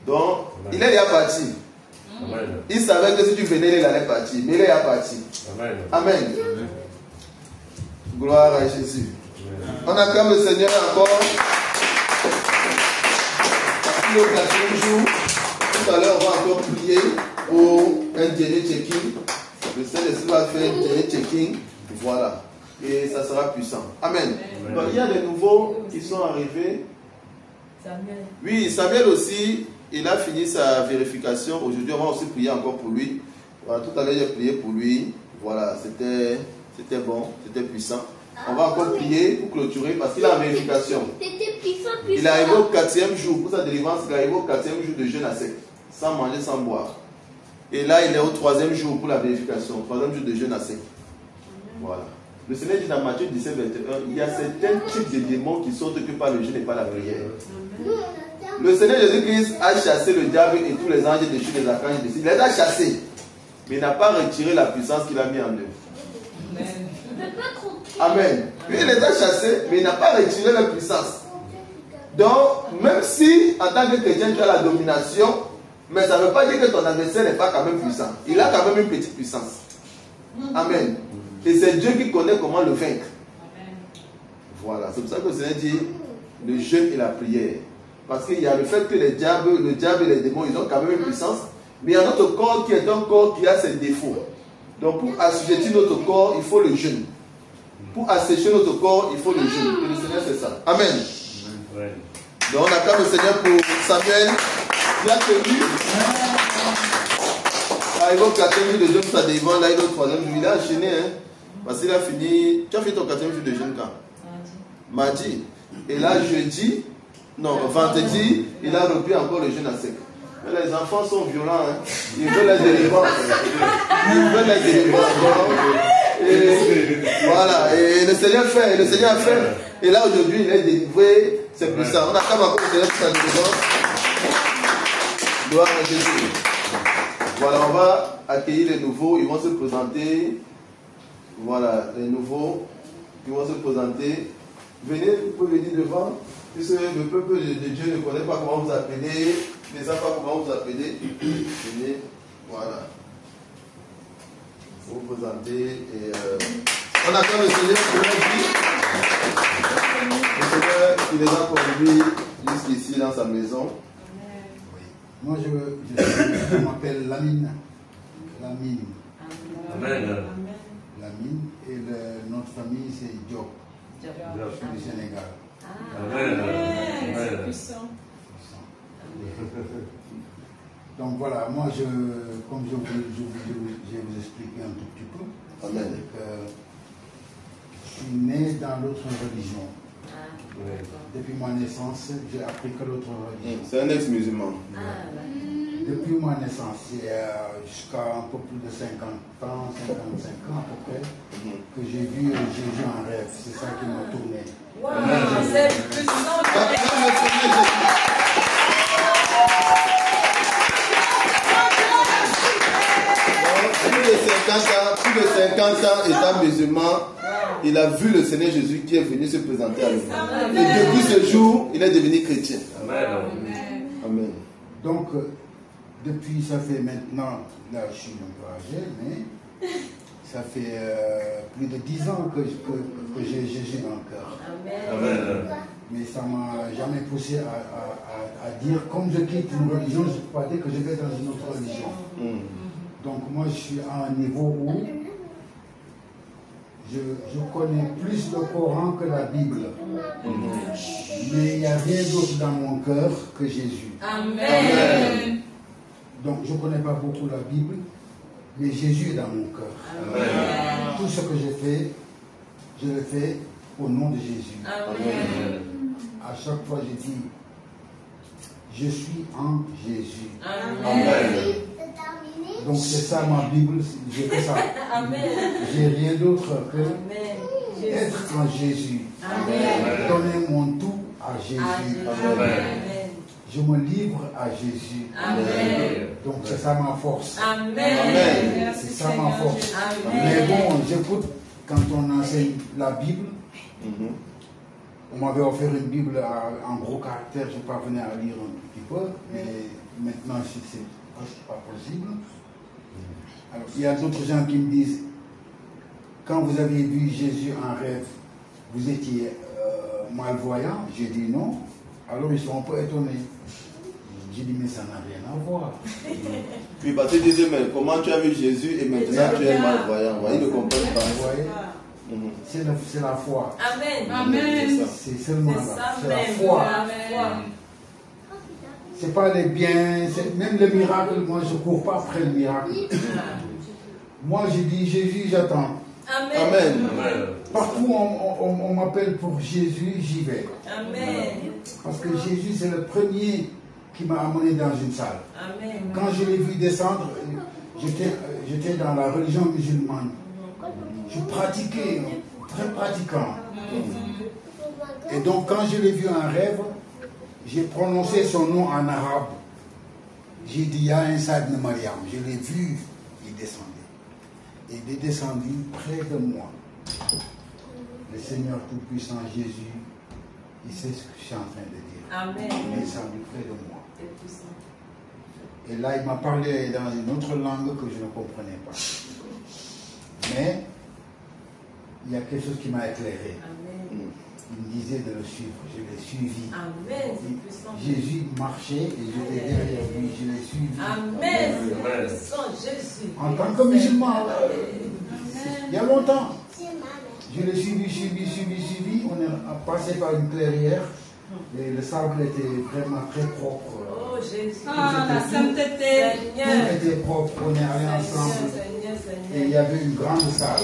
Donc, il est déjà parti. Amen. Il savait que si tu venais, il allait partir. Mais il est déjà parti. Amen. Amen. Gloire à Jésus. Amen. On acclame le Seigneur encore. Tout à l'heure, on va encore prier pour un dernier check-in. Le Saint-Esprit va faire un dernier check-in. Voilà. et ça sera puissant. Amen. Donc, il y a des nouveaux qui sont arrivés. Samuel. Oui, Samuel aussi, il a fini sa vérification. Aujourd'hui, on va aussi prier encore pour lui. Voilà, tout à l'heure, j'ai prié pour lui. Voilà, c'était bon, c'était puissant. On va encore prier pour clôturer parce qu'il a en vérification. Il est arrivé au 4e jour, pour sa délivrance, il est arrivé au 4e jour de jeûne à sec, sans manger, sans boire. Et là, il est au 3e jour pour la vérification, 3e jour de jeûne à sec. Voilà. Le Seigneur dit dans Matthieu 17, 21, il y a certains types de démons qui sortent que par le jeûne et par la prière. Le Seigneur Jésus-Christ a chassé le diable et tous les anges dessus, les archanges dessus. Il les a chassés, mais il n'a pas retiré la puissance qu'il a mis en eux. Amen. Puis il les a chassés, mais il n'a pas retiré la puissance. Donc, même si en tant que chrétien tu as la domination, mais ça ne veut pas dire que ton adversaire n'est pas quand même puissant. Il a quand même une petite puissance. Amen. Et c'est Dieu qui connaît comment le vaincre. Voilà, c'est pour ça que le Seigneur dit le jeûne et la prière. Parce qu'il y a le fait que le diable et les démons, ils ont quand même une puissance. Mais il y a notre corps qui est un corps qui a ses défauts. Donc pour assujettir notre corps, il faut le jeûne. Pour assécher notre corps, il faut le jeûne. Et le Seigneur, c'est ça. Amen. Donc on acclame le Seigneur pour Samuel. Il a tenu. Arrivé au 4e jour de jeûne, ça dévant. Là, il est au 3e jour. Il a enchaîné. Parce qu'il a fini. Tu as fait ton 4e jour de jeûne quand? Mardi. Et là, jeudi, non, vendredi, il a repris encore le jeûne à sec. Mais les enfants sont violents. Ils veulent la délivrance. Ils veulent la délivrance. Et voilà. Et le Seigneur fait. Le Seigneur a fait. Et là, aujourd'hui, il est délivré. C'est puissant. On acclame encore le Seigneur pour sa délivrance. Gloire à Jésus. Voilà, on va accueillir les nouveaux. Ils vont se présenter. Voilà, les nouveaux. Ils vont se présenter. Venez, vous pouvez venir devant. Puisque le peuple de Dieu ne connaît pas comment vous appelez. Ne savent pas comment vous appelez. Venez. Voilà. Vous vous présentez. Et on attend le Seigneur pour la vie. Le Seigneur, il les a conduits jusqu'ici dans sa maison. Moi, je m'appelle Lamine. Lamine. Amen. Lamine. Et notre famille, c'est Diop. Du Sénégal. Amen. C'est puissant. Donc voilà, moi, comme je vais vous expliquer un tout petit peu. Amen. Je suis né dans l'autre religion. Depuis ma naissance, j'ai appris que l'autre religion. C'est un ex-musulman. Depuis ma naissance, jusqu'à un peu plus de 50 ans, 55 ans à peu près, que j'ai vu Jésus en rêve. C'est ça qui m'a tourné. Wow, c'est puissant. Plus de 50 ans étant musulman, il a vu le Seigneur Jésus qui est venu se présenter à lui. Et depuis ce jour, il est devenu chrétien. Amen. Donc, depuis, ça fait maintenant, là je suis un peu âgé, mais ça fait plus de 10 ans que j'ai Jésus dans le cœur. Amen. Mais ça ne m'a jamais poussé à dire, comme je quitte une religion, je ne peux pas dire que je vais dans une autre religion. Donc moi je suis à un niveau où je connais plus le Coran que la Bible. Mais il n'y a rien d'autre dans mon cœur que Jésus. Amen. Donc je ne connais pas beaucoup la Bible, mais Jésus est dans mon cœur. Amen. Tout ce que j'ai fait, je le fais au nom de Jésus. Amen. À chaque fois je dis, je suis en Jésus. Amen. Donc c'est ça ma Bible, j'ai fait ça. Amen. J'ai rien d'autre que être en Jésus. Amen. Donner mon tout à Jésus. Amen. Je me livre à Jésus. Amen. Donc c'est ça ma force. Amen. C'est ça ma force. Amen. Mais bon, j'écoute quand on enseigne la Bible. On m'avait offert une Bible en gros caractère, je parvenais à lire un tout petit peu, mais maintenant c'est pas possible. Alors, il y a d'autres gens qui me disent, quand vous avez vu Jésus en rêve, vous étiez malvoyant? J'ai dit non. Alors ils sont un peu étonnés. J'ai dit mais ça n'a rien à voir. Puis parce qu'ils disaient mais comment tu as vu Jésus et maintenant tu es malvoyant? Ils ne comprennent pas. Vous voyez? C'est la foi. Amen. Amen. C'est seulement ça. C'est la foi. C'est pas les biens, même le miracle, moi je ne cours pas après le miracle. Moi je dis Jésus, j'attends. Amen. Amen. Partout on m'appelle pour Jésus, j'y vais. Amen. Parce que Jésus c'est le premier qui m'a amené dans une salle. Amen. Quand je l'ai vu descendre, j'étais dans la religion musulmane. Je pratiquais, très pratiquant. Et donc quand je l'ai vu en rêve, j'ai prononcé son nom en arabe. J'ai dit, Ya Isa ibn Mariam. Je l'ai vu, il descendait. Et il est descendu près de moi. Le Seigneur Tout-Puissant Jésus, il sait ce que je suis en train de dire. Amen. Il est descendu près de moi. Et là, il m'a parlé dans une autre langue que je ne comprenais pas. Mais, il y a quelque chose qui m'a éclairé. Amen. Il me disait de le suivre, je l'ai suivi. Amen. Jésus marchait et j'étais derrière lui, je l'ai suivi. Amen. Jésus. En tant que musulman, il y a longtemps, je l'ai suivi. On est passé par une clairière et le sable était vraiment très propre. Oh Jésus. La sainteté. Tout était propre, on est allé ensemble. Et il y avait une grande salle.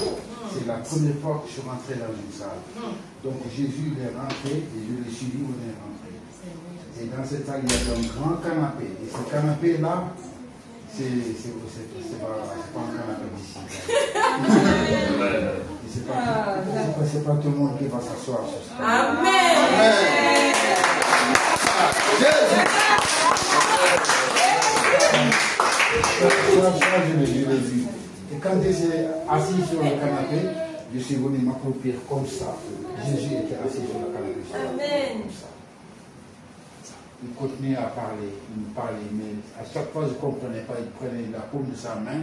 C'est la première fois que je suis rentré dans une salle. Donc Jésus est rentré et je l'ai suivi, on est rentré. Et dans cette salle, il y avait un grand canapé. Et ce canapé-là, c'est pas un canapé d'ici. C'est pas tout le monde qui va s'asseoir sur ça. Amen. Je l'ai vu. Et quand j'étais assis sur le canapé, je suis venu m'accroupir comme ça. Jésus était assis sur le canapé. Amen. Comme ça. Il continuait à parler, il me parlait, mais à chaque fois je ne comprenais pas. Il prenait la paume de sa main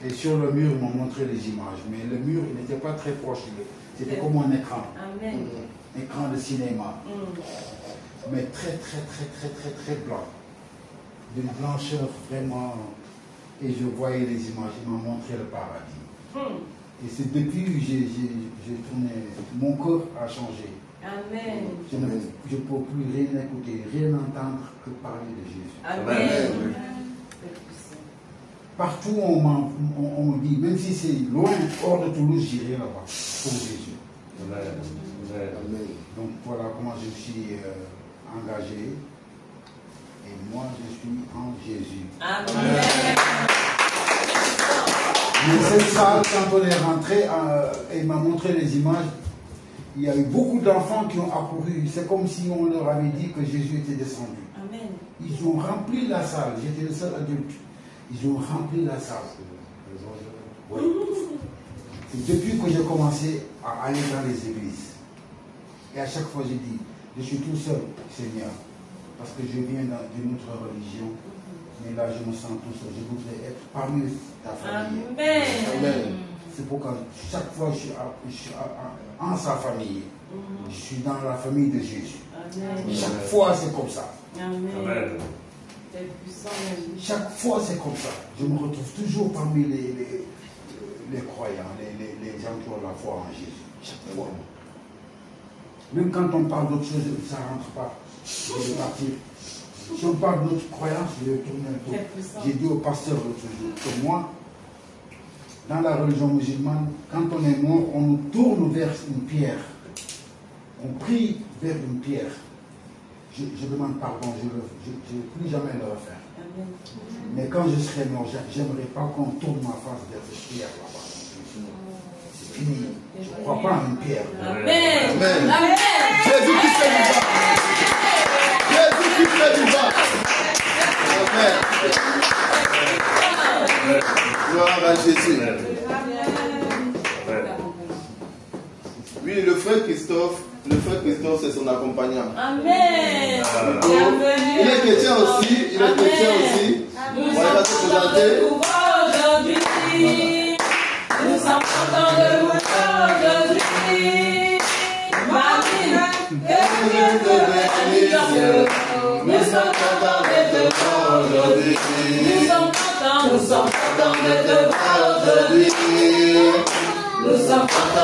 et sur le mur, il m'a montré les images. Mais le mur, il n'était pas très proche. C'était comme un écran. Amen. Un écran de cinéma. Mais très blanc. D'une blancheur vraiment. Et je voyais les images, il m'a montré le paradis. Et c'est depuis que j'ai tourné, mon corps a changé. Amen. Je ne peux plus rien écouter, rien entendre que parler de Jésus. Amen. Partout on me dit, même si c'est loin, hors de Toulouse, j'irai là-bas pour Jésus. Amen. Donc voilà comment je me suis engagé. Et moi, je suis en Jésus. Amen. Mais cette salle, quand on est rentré, il m'a montré les images. Il y a eu beaucoup d'enfants qui ont accouru. C'est comme si on leur avait dit que Jésus était descendu. Amen. Ils ont rempli la salle. J'étais le seul adulte. Ils ont rempli la salle. Oui. C'est depuis que j'ai commencé à aller dans les églises. Et à chaque fois, je dis, je suis tout seul, Seigneur. Parce que je viens d'une autre religion, mais là je me sens tout seul. Je voudrais être parmi ta famille. Amen. C'est pourquoi chaque fois je suis en sa famille. Je suis dans la famille de Jésus. Amen. Chaque fois c'est comme ça. Amen. Chaque fois c'est comme ça. Je me retrouve toujours parmi les croyants, les gens qui ont la foi en Jésus. Chaque fois. Même quand on parle d'autre chose, ça ne rentre pas. Je vais partir. Si on parle de notre croyance, je vais tourner un peu. J'ai dit au pasteur l'autre jour que moi, dans la religion musulmane, quand on est mort, on nous tourne vers une pierre. On prie vers une pierre. Je demande pardon, je ne vais plus jamais le refaire. Amen. Mais quand je serai mort, j'aimerais pas qu'on tourne ma face vers cette pierre là-bas. C'est fini. Je ne crois pas en une pierre. Amen. Amen. Amen. Jésus qui fait du bas. Jésus qui fait du bas. Amen. Gloire à Jésus. Oui, le frère Christophe, c'est son accompagnant. Amen. Il est chrétien aussi. Nous sommes contents de vous voir aujourd'hui. Nous sommes contents de vous voir aujourd'hui. Marie, que Dieu te bénisse. Nous sommes contents de te voir aujourd'hui. Nous sommes contents de te voir aujourd'hui. Nous sommes contents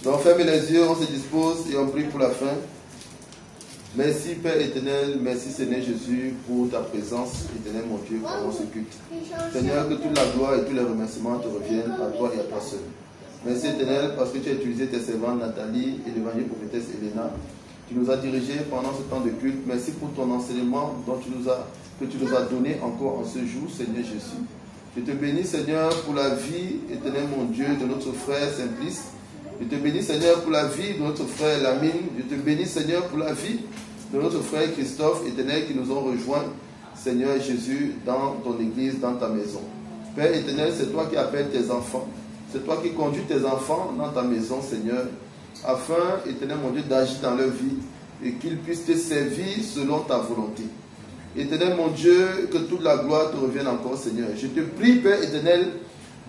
Donc fermez les yeux, on se dispose et on prie pour la fin. Merci Père éternel, merci Seigneur Jésus pour ta présence, éternel mon Dieu, pendant ce culte. Seigneur, que toute la gloire et tous les remerciements te reviennent à toi et à toi seul. Merci éternel parce que tu as utilisé tes servantes Nathalie et l'évangile prophétesse Elena. Tu nous as dirigés pendant ce temps de culte. Merci pour ton enseignement que tu nous as donné encore en ce jour, Seigneur Jésus. Je te bénis Seigneur pour la vie, éternel mon Dieu, de notre frère Simplice. Je te bénis Seigneur pour la vie de notre frère Lamine. Je te bénis Seigneur pour la vie de notre frère Christophe, éternel, qui nous ont rejoints, Seigneur Jésus, dans ton église, dans ta maison. Père éternel, c'est toi qui appelles tes enfants. C'est toi qui conduis tes enfants dans ta maison, Seigneur, afin, éternel mon Dieu, d'agir dans leur vie et qu'ils puissent te servir selon ta volonté. Éternel mon Dieu, que toute la gloire te revienne encore, Seigneur. Je te prie, Père éternel,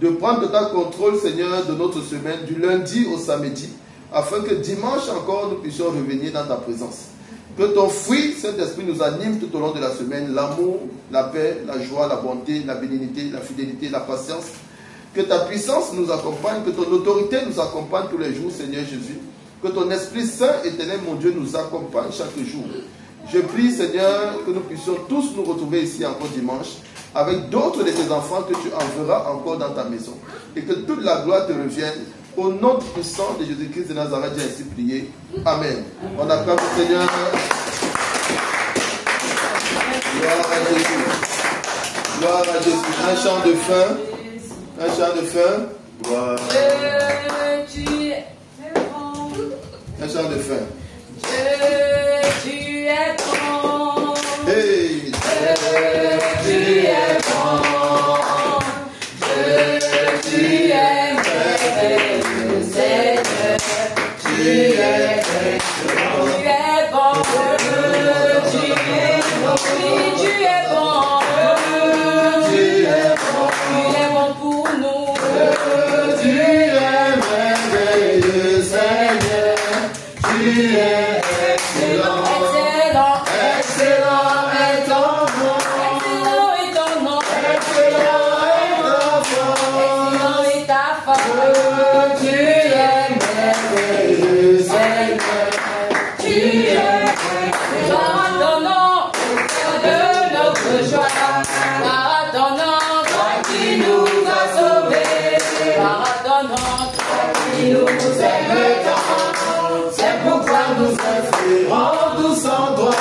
de prendre total contrôle, Seigneur, de notre semaine, du lundi au samedi, afin que dimanche encore, nous puissions revenir dans ta présence. Que ton fruit, Saint-Esprit, nous anime tout au long de la semaine, l'amour, la paix, la joie, la bonté, la bénignité, la fidélité, la patience. Que ta puissance nous accompagne, que ton autorité nous accompagne tous les jours, Seigneur Jésus. Que ton Esprit Saint, éternel, mon Dieu, nous accompagne chaque jour. Je prie, Seigneur, que nous puissions tous nous retrouver ici encore dimanche, avec d'autres de tes enfants que tu enverras encore dans ta maison. Et que toute la gloire te revienne. Au nom puissant de Jésus-Christ de Nazareth, j'ai ainsi prié. Amen. On acclame le Seigneur. Gloire à Jésus. Gloire à Jésus. Un chant de fin. Un chant de fin. Gloire. Un chant de fin. Tu es bon. Hey. Tu es bon. Tu es merveilleux, Seigneur. Tu es bon. Tu es bon. Tu es bon. Tu es bon. Tu es bon pour nous. Tu es merveilleux, Seigneur. Tu es excellent. Excellent. Excellent est ton nom. Excellent est ton nom. Excellent est ta force. Excellent est ta force. Tu es merveilleux, Seigneur. Tu es Gloire à ton nom, de notre joie. Gloire à ton nom, toi qui nous as sauvés. Gloire à ton nom, toi qui nous aimes tant. C'est pourquoi nous espérons tous en toi.